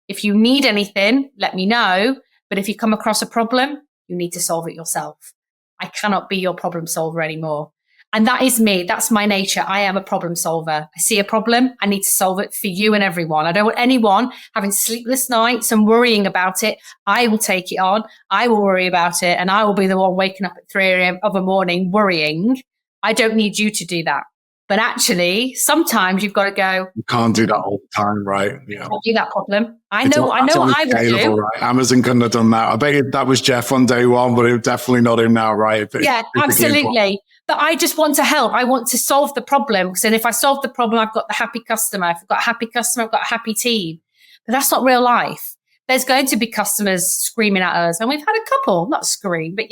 If you need anything, let me know. But if you come across a problem, you need to solve it yourself. I cannot be your problem solver anymore. And that is me. That's my nature. I am a problem solver. I see a problem. I need to solve it for you and everyone. I don't want anyone having sleepless nights and worrying about it. I will take it on. I will worry about it. And I will be the one waking up at 3 a.m. of a morning worrying. I don't need you to do that. But actually, sometimes you've got to go. You can't do that all the time, right? Yeah. Can't do that problem. I know what I would do. Right? Amazon couldn't have done that. I bet that was Jeff on day one, but it's definitely not him now, right? Yeah, absolutely. But I just want to help. I want to solve the problem. Because then if I solve the problem, I've got the happy customer. If I've got a happy customer, I've got a happy team. But that's not real life. There's going to be customers screaming at us. And we've had a couple, not scream, but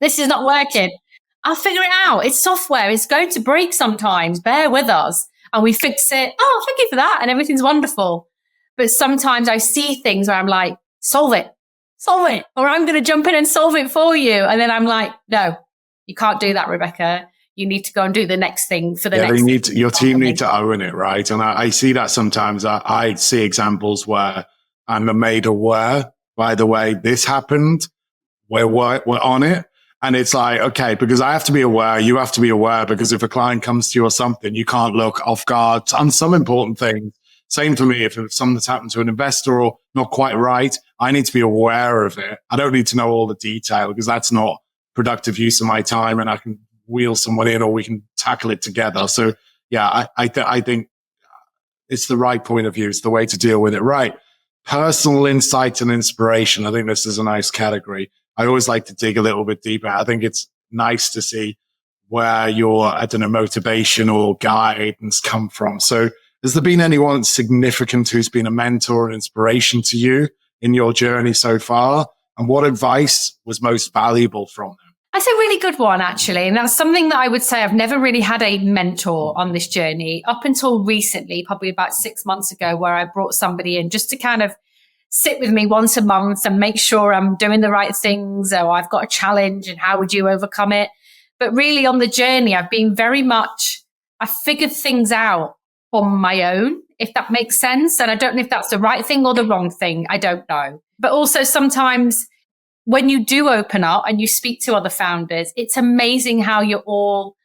this is not working. I'll figure it out. It's software. It's going to break sometimes. Bear with us. And we fix it. Oh, thank you for that. And everything's wonderful. But sometimes I see things where I'm like, solve it. Or I'm going to jump in and solve it for you. And then I'm like, no, you can't do that, Rebecca. You need to go and do the next thing for the next thing. Your team need to own it, right? And I see that sometimes. I see examples where I'm made aware, by the way, this happened. We're on it. And it's like, okay, because I have to be aware, you have to be aware, because if a client comes to you or something, you can't look off guard on some important things. Same for me. If something's happened to an investor or not quite right, I need to be aware of it. I don't need to know all the detail, because that's not productive use of my time, and I can wheel someone in or we can tackle it together. So yeah, I think it's the right point of view. It's the way to deal with it. Right. Personal insight and inspiration. I think this is a nice category. I always like to dig a little bit deeper. I think it's nice to see where your, motivation or guidance come from. So has there been anyone significant who's been a mentor and inspiration to you in your journey so far? And what advice was most valuable from them? That's a really good one, actually. And that's something that I would say I've never really had a mentor on this journey up until recently, probably about 6 months ago, where I brought somebody in just to kind of sit with me once a month and make sure I'm doing the right things, or I've got a challenge and how would you overcome it? But really on the journey, I've been I figured things out on my own, if that makes sense. And I don't know if that's the right thing or the wrong thing. I don't know. But also sometimes when you do open up and you speak to other founders, it's amazing how you're all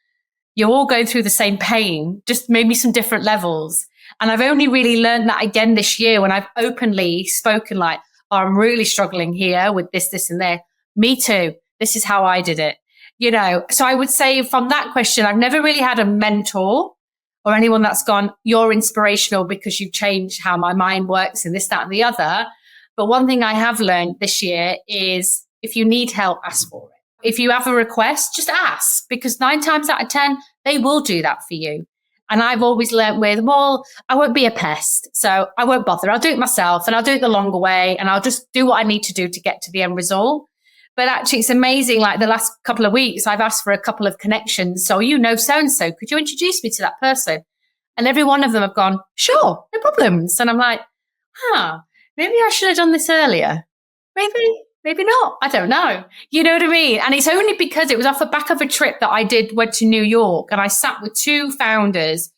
going through the same pain, just maybe some different levels. And I've only really learned that again this year when I've openly spoken like, oh, I'm really struggling here with this and there. Me too. This is how I did it. So I would say from that question, I've never really had a mentor or anyone that's gone, you're inspirational because you've changed how my mind works and this, that, and the other. But one thing I have learned this year is if you need help, ask for it. If you have a request, just ask, because 9 times out of 10, they will do that for you. And I've always learned I won't be a pest, so I won't bother. I'll do it myself and I'll do it the longer way and I'll just do what I need to do to get to the end result. But actually, it's amazing. Like the last couple of weeks, I've asked for a couple of connections. So, so-and-so, could you introduce me to that person? And every one of them have gone, sure, no problems. And I'm like, maybe I should have done this earlier. Maybe not. I don't know. You know what I mean? And it's only because it was off the back of a trip that went to New York, and I sat with 2 founders,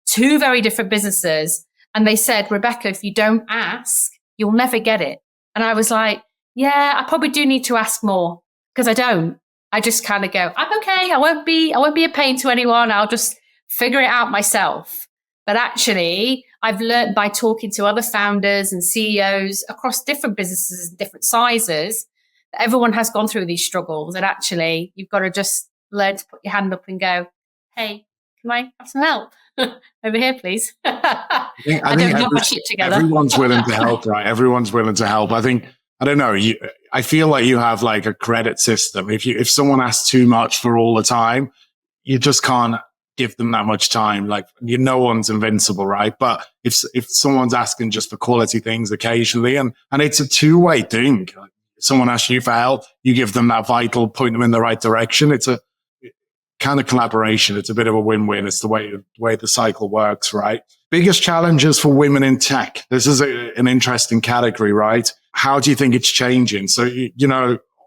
2 very different businesses. And they said, Rebecca, if you don't ask, you'll never get it. And I was like, yeah, I probably do need to ask more, because I don't. I just kind of go, I'm okay. I won't be a pain to anyone. I'll just figure it out myself. But actually, I've learned by talking to other founders and CEOs across different businesses and different sizes that everyone has gone through these struggles. And actually, you've got to just learn to put your hand up and go, hey, can I have some help? Over here, please. I don't have my shit together. Everyone's willing to help, right? Everyone's willing to help. I think, I don't know, I feel like you have like a credit system. If someone asks too much for all the time, you just can't give them that much time. Like, no one's invincible, right? But if someone's asking just for quality things occasionally, and it's a 2-way thing. If someone asks you for help, you give them that vital, point them in the right direction. It's a kind of collaboration. It's a bit of a win-win. It's the way the cycle works, right? Biggest challenges for women in tech. This is an interesting category, right? How do you think it's changing? So,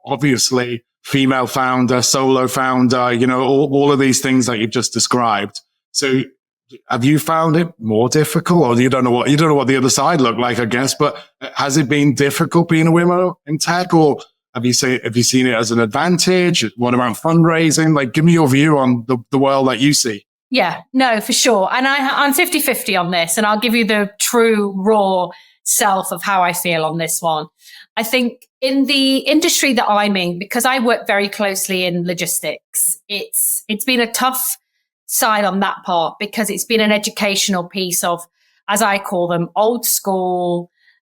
obviously, female founder, solo founder, all of these things that you've just described. So have you found it more difficult, or you don't know what the other side looked like, I guess, but has it been difficult being a woman in tech, or Have you seen it as an advantage? What about fundraising? Like, give me your view on the world that you see. Yeah, no, for sure. And I'm 50-50 on this, and I'll give you the true raw self of how I feel on this one. I think in the industry that I'm in, because I work very closely in logistics, it's been a tough side on that part because it's been an educational piece of, as I call them, old school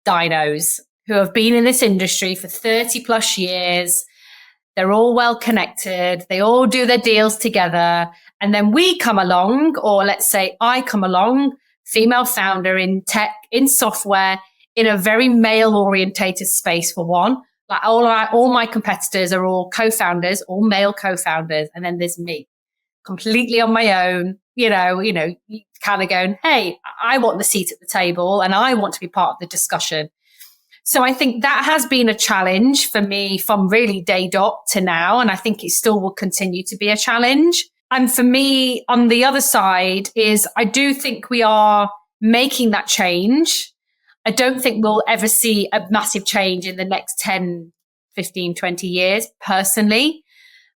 dinos who have been in this industry for 30 plus years. They're all well connected. They all do their deals together. And then we come along, or let's say I come along, female founder in tech, in software, in a very male orientated space for one. Like all my competitors are all co-founders, all male co-founders. And then there's me completely on my own, kind of going, hey, I want the seat at the table and I want to be part of the discussion. So I think that has been a challenge for me from really day dot to now. And I think it still will continue to be a challenge. And for me, on the other side is I do think we are making that change. I don't think we'll ever see a massive change in the next 10, 15, 20 years personally.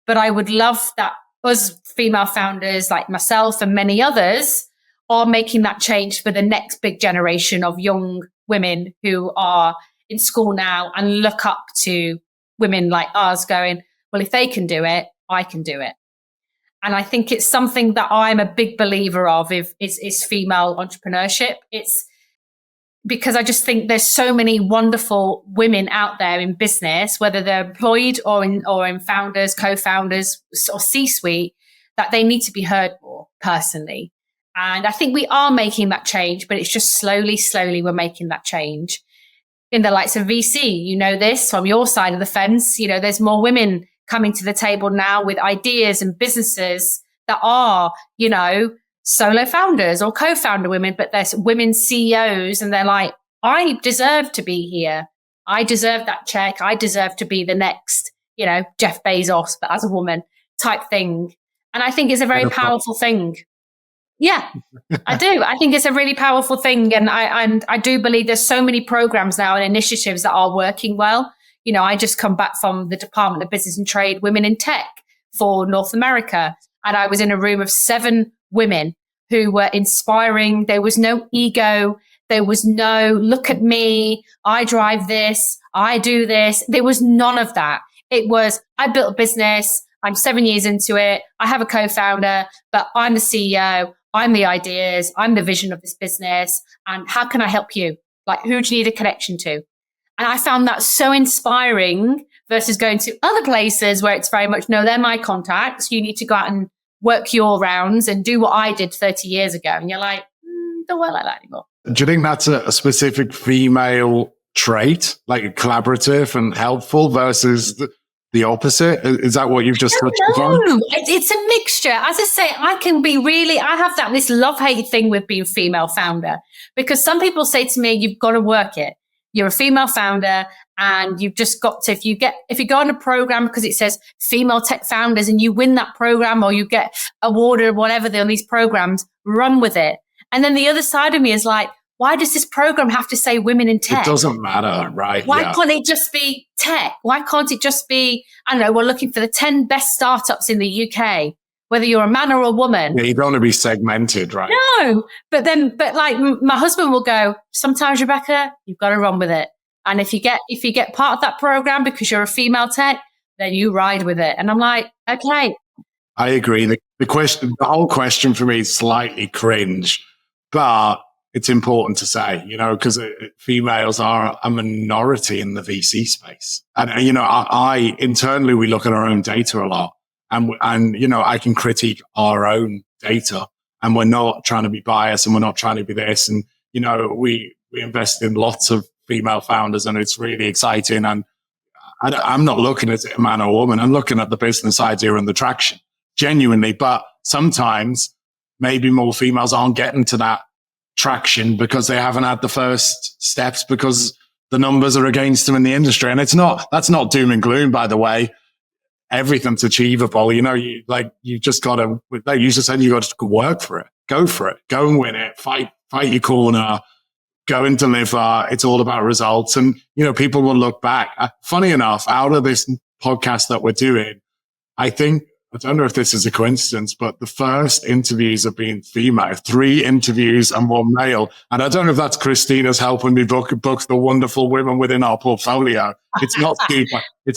But I would love that us female founders like myself and many others are making that change for the next big generation of young women who are in school now and look up to women like us going, well, if they can do it, I can do it. And I think it's something that I'm a big believer of is female entrepreneurship. It's because I just think there's so many wonderful women out there in business, whether they're employed or in founders, co-founders or C-suite, that they need to be heard more personally. And I think we are making that change, but it's just slowly we're making that change. In the likes of VC, you know this from your side of the fence, there's more women coming to the table now with ideas and businesses that are, solo founders or co-founder women, but there's women CEOs and they're like, I deserve to be here. I deserve that check. I deserve to be the next, Jeff Bezos, but as a woman type thing. And I think it's a very powerful thing. Yeah, I do. I think it's a really powerful thing. And I do believe there's so many programs now and initiatives that are working well. I just come back from the Department of Business and Trade Women in Tech for North America. And I was in a room of 7 women who were inspiring. There was no ego. There was no, look at me. I drive this. I do this. There was none of that. It was, I built a business. I'm 7 years into it. I have a co-founder, but I'm the CEO. I'm the ideas. I'm the vision of this business. And how can I help you? Like, who do you need a connection to? And I found that so inspiring versus going to other places where it's very much, no, they're my contacts. You need to go out and work your rounds and do what I did 30 years ago. And you're like, don't work like that anymore. Do you think that's a specific female trait, like collaborative and helpful versus the opposite? Is that what you've just touched upon? No, it's a mixture. As I say, I have this love-hate thing with being female founder because some people say to me, you've got to work it. You're a female founder and you've just got to, if you go on a program because it says female tech founders and you win that program or you get awarded or whatever on these programs, run with it. And then the other side of me is like, why does this program have to say women in tech? It doesn't matter, right? Why can't it just be tech? Why can't it just be, I don't know, we're looking for the 10 best startups in the UK, whether you're a man or a woman. Yeah, you don't want to be segmented, right? No, but like my husband will go, sometimes, Rebecca, you've got to run with it. And if you get part of that program because you're a female tech, then you ride with it. And I'm like, okay. I agree. The whole question for me is slightly cringe, but it's important to say, because females are a minority in the VC space. And, I internally, we look at our own data a lot and, I can critique our own data and we're not trying to be biased and we're not trying to be this. And, we invest in lots of female founders and it's really exciting. And I'm not looking at it a man or woman. I'm looking at the business idea and the traction genuinely. But sometimes maybe more females aren't getting to that traction because they haven't had the first steps because the numbers are against them in the industry. And that's not doom and gloom, by the way. Everything's achievable. You just got to, you just said you got to work for it, go for it, go and win it, fight your corner, go and deliver. It's all about results. And, people will look back. Funny enough, out of this podcast that we're doing, I don't know if this is a coincidence, but the first interviews have been female, 3 interviews and 1 male. And I don't know if that's Christina's helping me book the wonderful women within our portfolio. It's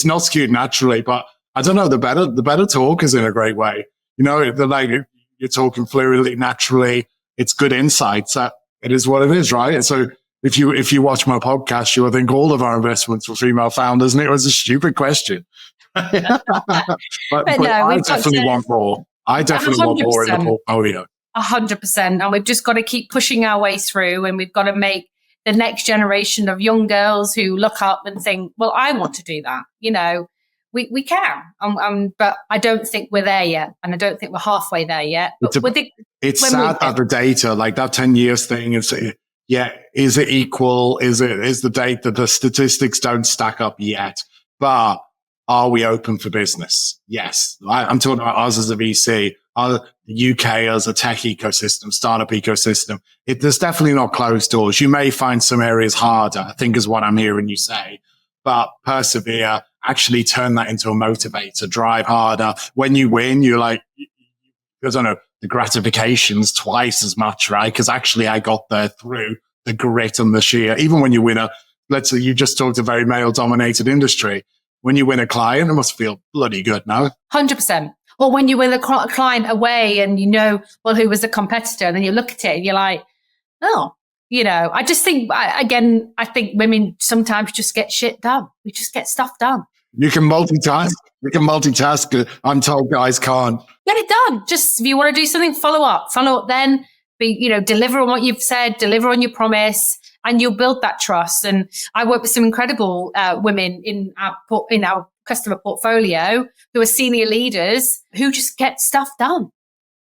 not skewed naturally, but I don't know, the better talkers in a great way. They're like, you're talking fluidly, naturally. It's good insights. It is what it is, right? And so if you watch my podcast, you will think all of our investments were female founders, and it was a stupid question. but no, I definitely want more. I definitely want more in the portfolio. 100%. And we've just got to keep pushing our way through, and we've got to make the next generation of young girls who look up and think, well, I want to do that. We can. But I don't think we're there yet. And I don't think we're halfway there yet. But it's sad that the data, like that 10 years thing, is it equal? Is the data, the statistics don't stack up yet? But are we open for business? Yes. I'm talking about us as a VC, the UK as a tech ecosystem, startup ecosystem. There's definitely not closed doors. You may find some areas harder, I think is what I'm hearing you say, but persevere, actually turn that into a motivator, drive harder. When you win, you're like, I don't know, the gratification's twice as much, right? Because actually I got there through the grit and the sheer. Even when you win let's say you just talked a very male dominated industry. When you win a client, it must feel bloody good, no? 100%. Or when you win a client away and who was the competitor, and then you look at it and you're like, oh, I just think, I think women sometimes just get shit done. We just get stuff done. You can multitask. I'm told guys can't. Get it done. Just, if you want to do something, follow up then, deliver on what you've said, deliver on your promise, and you'll build that trust. And I work with some incredible women in our customer portfolio who are senior leaders who just get stuff done.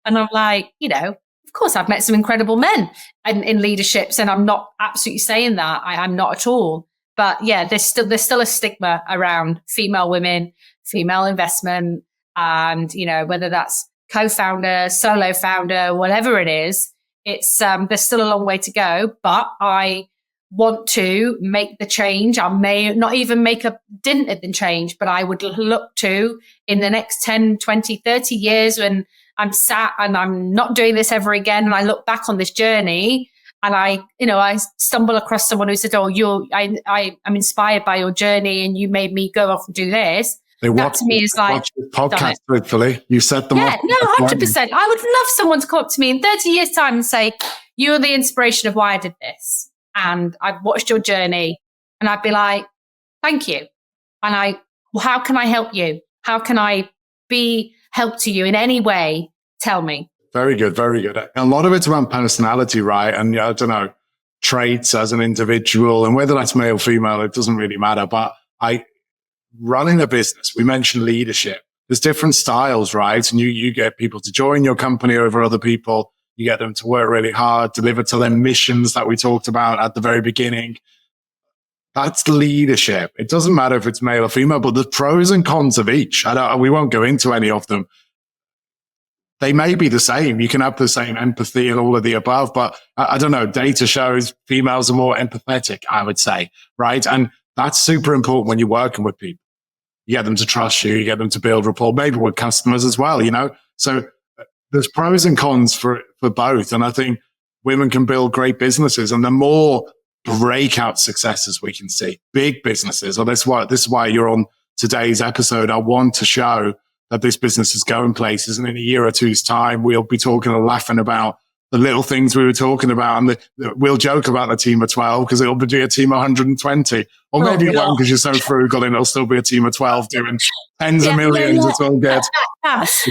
And I'm like, of course, I've met some incredible men in leaderships, and I'm not absolutely saying that. I'm not at all. But yeah, there's still a stigma around female women, female investment, and whether that's co-founder, solo founder, whatever it is. It's there's still a long way to go, but I want to make the change. I may not even make a dent in the change, but I would look to, in the next 10, 20, 30 years, when I'm sat and I'm not doing this ever again, and I look back on this journey and I stumble across someone who said, oh, I'm inspired by your journey and you made me go off and do this. That to me is like, watch the podcast, hopefully. You set them up. Yeah, no, 100%. I would love someone to come up to me in 30 years' time and say, you're the inspiration of why I did this. And I've watched your journey. And I'd be like, thank you. And how can I help you? How can I be help to you in any way? Tell me. Very good, very good. A lot of it's around personality, right? And I don't know, traits as an individual, and whether that's male, female, it doesn't really matter. But running a business, we mentioned leadership. There's different styles, right? And you get people to join your company over other people. You get them to work really hard, deliver to their missions that we talked about at the very beginning. That's leadership. It doesn't matter if it's male or female, but the pros and cons of each. We won't go into any of them. They may be the same. You can have the same empathy and all of the above, but I don't know. Data shows females are more empathetic, I would say, right? And that's super important when you're working with people. You get them to trust you. You get them to build rapport, maybe with customers as well, So there's pros and cons for both. And I think women can build great businesses, and the more breakout successes we can see, big businesses, or this is why you're on today's episode. I want to show that this business is going places, and in a year or two's time, we'll be talking and laughing about the little things we were talking about, and we'll joke about the team of 12 because it'll be a team of 120, or maybe it won't because you're so frugal, and it'll still be a team of 12 doing tens of millions. It's all good.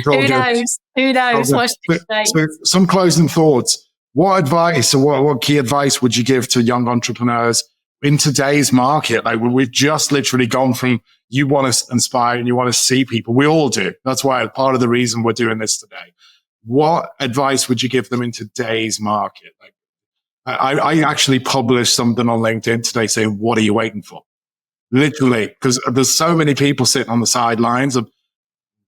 Who knows? So some closing thoughts. What advice, or what key advice would you give to young entrepreneurs in today's market? Like, we've just literally gone from you want to inspire and you want to see people. We all do. That's why part of the reason we're doing this today. What advice would you give them in today's market? Like, I actually published something on LinkedIn today saying, what are you waiting for? Literally, because there's so many people sitting on the sidelines of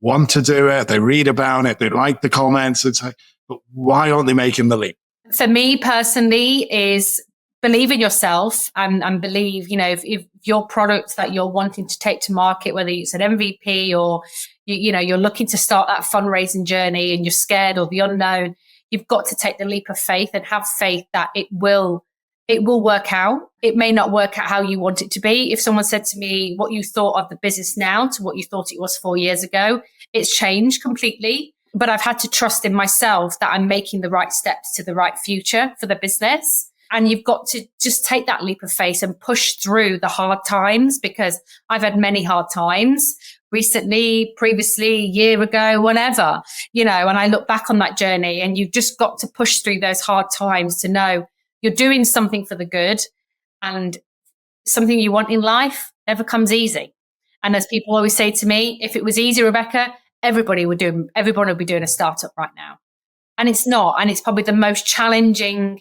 want to do it. They read about it. They like the comments. It's like, but why aren't they making the leap? For me personally, is believe in yourself and believe, if your product that you're wanting to take to market, whether it's an MVP or, you're looking to start that fundraising journey and you're scared of the unknown, you've got to take the leap of faith and have faith that it will work out. It may not work out how you want it to be. If someone said to me what you thought of the business now to what you thought it was 4 years ago, it's changed completely. But I've had to trust in myself that I'm making the right steps to the right future for the business. And you've got to just take that leap of faith and push through the hard times, because I've had many hard times recently, previously, a year ago, whatever, and I look back on that journey, and you've just got to push through those hard times to know you're doing something for the good, and something you want in life never comes easy. And as people always say to me, if it was easy, Rebecca, everybody would be doing a startup right now. And it's not. And it's probably the most challenging,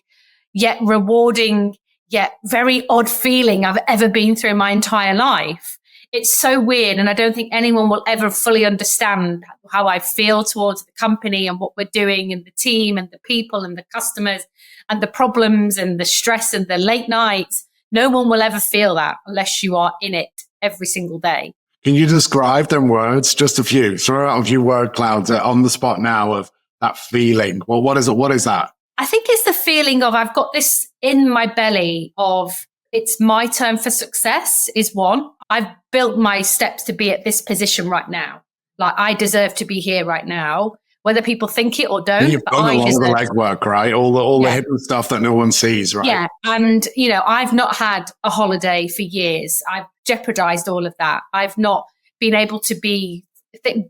yet rewarding, yet very odd feeling I've ever been through in my entire life. It's so weird. And I don't think anyone will ever fully understand how I feel towards the company and what we're doing and the team and the people and the customers and the problems and the stress and the late nights. No one will ever feel that unless you are in it every single day. Can you describe them words? Just a few. Throw out a few word clouds on the spot now of that feeling. Well, what is it? What is that? I think it's the feeling of I've got this in my belly of it's my turn for success is one. I've built my steps to be at this position right now. Like I deserve to be here right now, whether people think it or don't. You've done a lot of the legwork, right? All the hidden stuff that no one sees, right? Yeah. And, I've not had a holiday for years. I've jeopardized all of that. I've not been able to be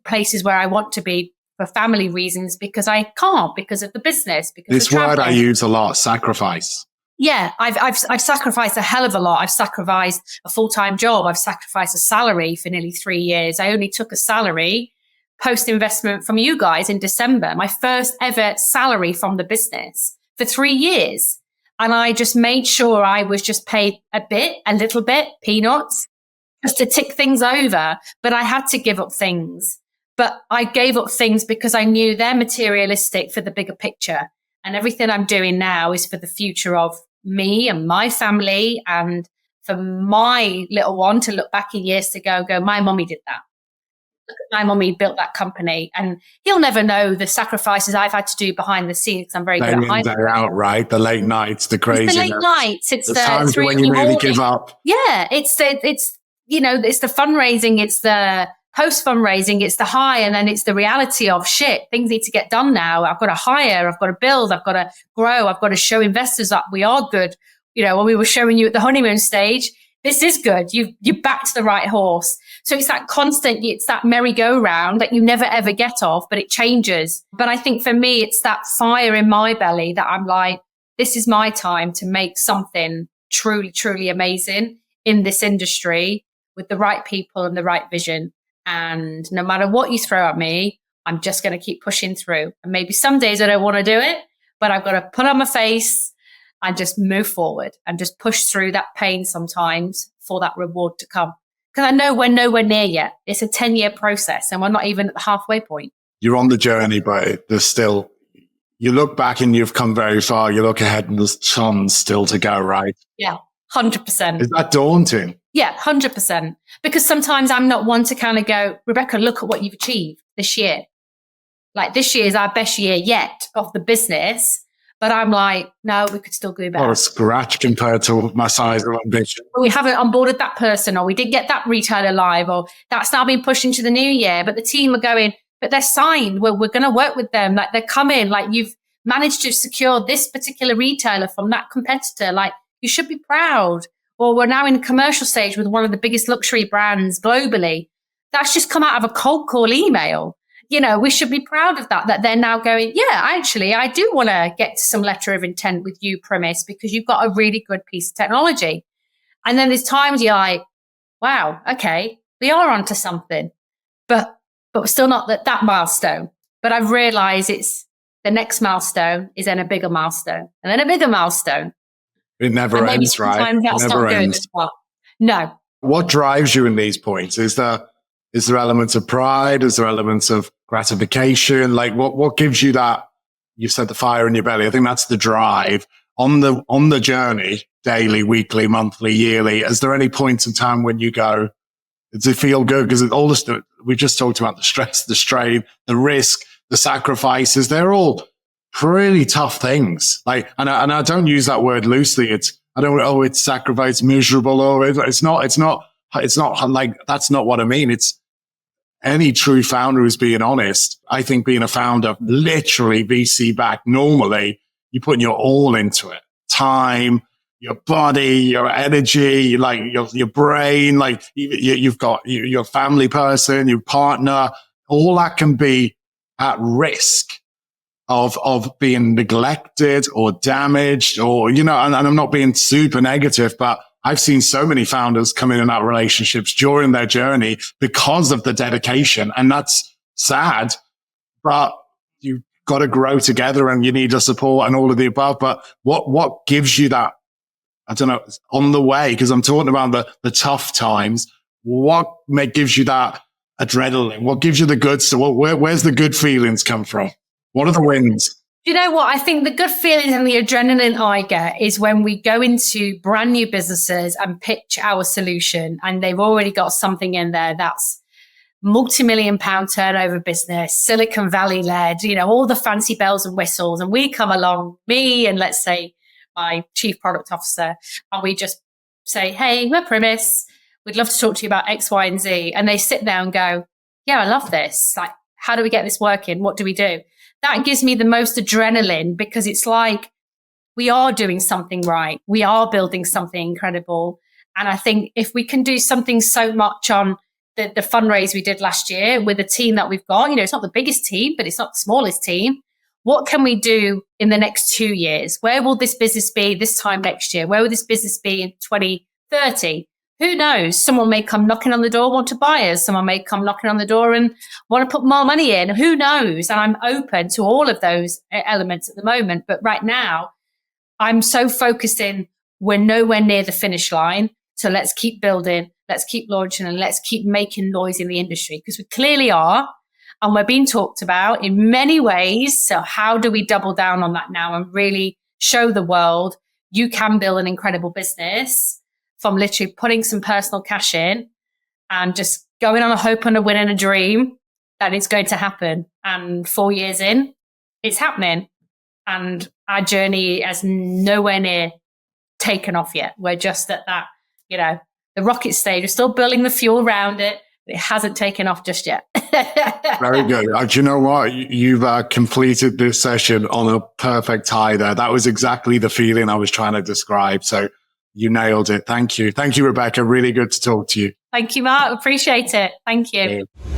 places where I want to be for family reasons because I can't, because of the business. Because this word I use a lot, sacrifice. Yeah, I've sacrificed a hell of a lot. I've sacrificed a full-time job. I've sacrificed a salary for nearly 3 years. I only took a salary post-investment from you guys in December, my first ever salary from the business for 3 years. And I just made sure I was just paid a little bit, peanuts, just to tick things over. But I had to give up things. But I gave up things because I knew they're materialistic for the bigger picture. And everything I'm doing now is for the future of me and my family, and for my little one to look back in years to go, my mommy did that. Look at my mommy built that company. And he'll never know the sacrifices I've had to do behind the scenes. I'm very good at hiding. Day out, right? The late nights, the crazy. It's the late nights. It's the times when you really give up. Yeah, it's the fundraising. It's the post fundraising. It's the high, and then it's the reality of shit. Things need to get done now. I've got to hire. I've got to build. I've got to grow. I've got to show investors that we are good. When we were showing you at the honeymoon stage, this is good. You backed the right horse. So it's that constant, it's that merry-go-round that you never ever get off, but it changes. But I think for me, it's that fire in my belly that I'm like, this is my time to make something truly, truly amazing in this industry with the right people and the right vision. And no matter what you throw at me, I'm just going to keep pushing through. And maybe some days I don't want to do it, but I've got to put on my face and just move forward and just push through that pain sometimes for that reward to come. Because I know we're nowhere near yet. It's a 10-year process and we're not even at the halfway point. You're on the journey, but there's still, you look back and you've come very far. You look ahead and there's tons still to go, right? Yeah, 100%. Is that daunting? Yeah, 100%. Because sometimes I'm not one to kind of go, Rebecca, look at what you've achieved this year. Like this year is our best year yet of the business. But I'm like, no, we could still do better. Or a scratch compared to my size of ambition. We haven't onboarded that person, or we didn't get that retailer live, or that's now been pushed into the new year. But the team are going, but they're signed. We're going to work with them. Like they're coming. Like you've managed to secure this particular retailer from that competitor. Like you should be proud. Or we're now in the commercial stage with one of the biggest luxury brands globally. That's just come out of a cold call email. We should be proud of that they're now going, yeah, actually, I do want to get to some letter of intent with you, Primis, because you've got a really good piece of technology. And then there's times you're like, wow, okay, we are onto something, but we're still not at that milestone. But I've realized it's the next milestone is then a bigger milestone and then a bigger milestone. It never ends, right? That's it never not good ends. as well. No. What drives you in these points? Is there elements of pride? Is there elements of gratification? Like what gives you that? You said the fire in your belly. I think that's the drive. on the journey, daily, weekly, monthly, yearly, is there any point in time when you go, does it feel good? Because all this, we just talked about the stress, the strain, the risk, the sacrifices. They're all pretty tough things. Like, and I don't use that word loosely. It's sacrifice, miserable, or it's not like, that's not what I mean. It's any true founder who's being honest. I think being a founder, literally VC back, normally you're putting your all into it. Time, your body, your energy, like your brain, like you've got your family person, your partner, all that can be at risk of being neglected or damaged, or, and I'm not being super negative, but I've seen so many founders come in and out of relationships during their journey because of the dedication. And that's sad, but you've got to grow together and you need the support and all of the above. But what gives you that, I don't know, on the way? Because I'm talking about the tough times. What gives you that adrenaline? What gives you the good stuff? Where's the good feelings come from? What are the wins? You know what? I think the good feelings and the adrenaline I get is when we go into brand new businesses and pitch our solution, and they've already got something in there that's multi-million-pound turnover business, Silicon Valley led, all the fancy bells and whistles. And we come along, me and let's say my chief product officer, and we just say, hey, we're Primis. We'd love to talk to you about X, Y, and Z. And they sit there and go, yeah, I love this. Like, how do we get this working? What do we do? That gives me the most adrenaline, because it's like we are doing something right. We are building something incredible. And I think if we can do something so much on the fundraise we did last year with the team that we've got, it's not the biggest team, but it's not the smallest team. What can we do in the next 2 years? Where will this business be this time next year? Where will this business be in 2030? Who knows? Someone may come knocking on the door, want to buy us. Someone may come knocking on the door and want to put more money in. Who knows? And I'm open to all of those elements at the moment. But right now, I'm so focused in, we're nowhere near the finish line. So let's keep building, let's keep launching, and let's keep making noise in the industry, because we clearly are. And we're being talked about in many ways. So how do we double down on that now and really show the world you can build an incredible business from literally putting some personal cash in and just going on a hope and a win and a dream that it's going to happen. And 4 years in, it's happening. And our journey has nowhere near taken off yet. We're just at that, the rocket stage. We're still building the fuel around it. But it hasn't taken off just yet. Very good. Do you know what? You've completed this session on a perfect high there. That was exactly the feeling I was trying to describe. So you nailed it. Thank you. Thank you, Rebecca. Really good to talk to you. Thank you, Mark. Appreciate it. Thank you. Yeah.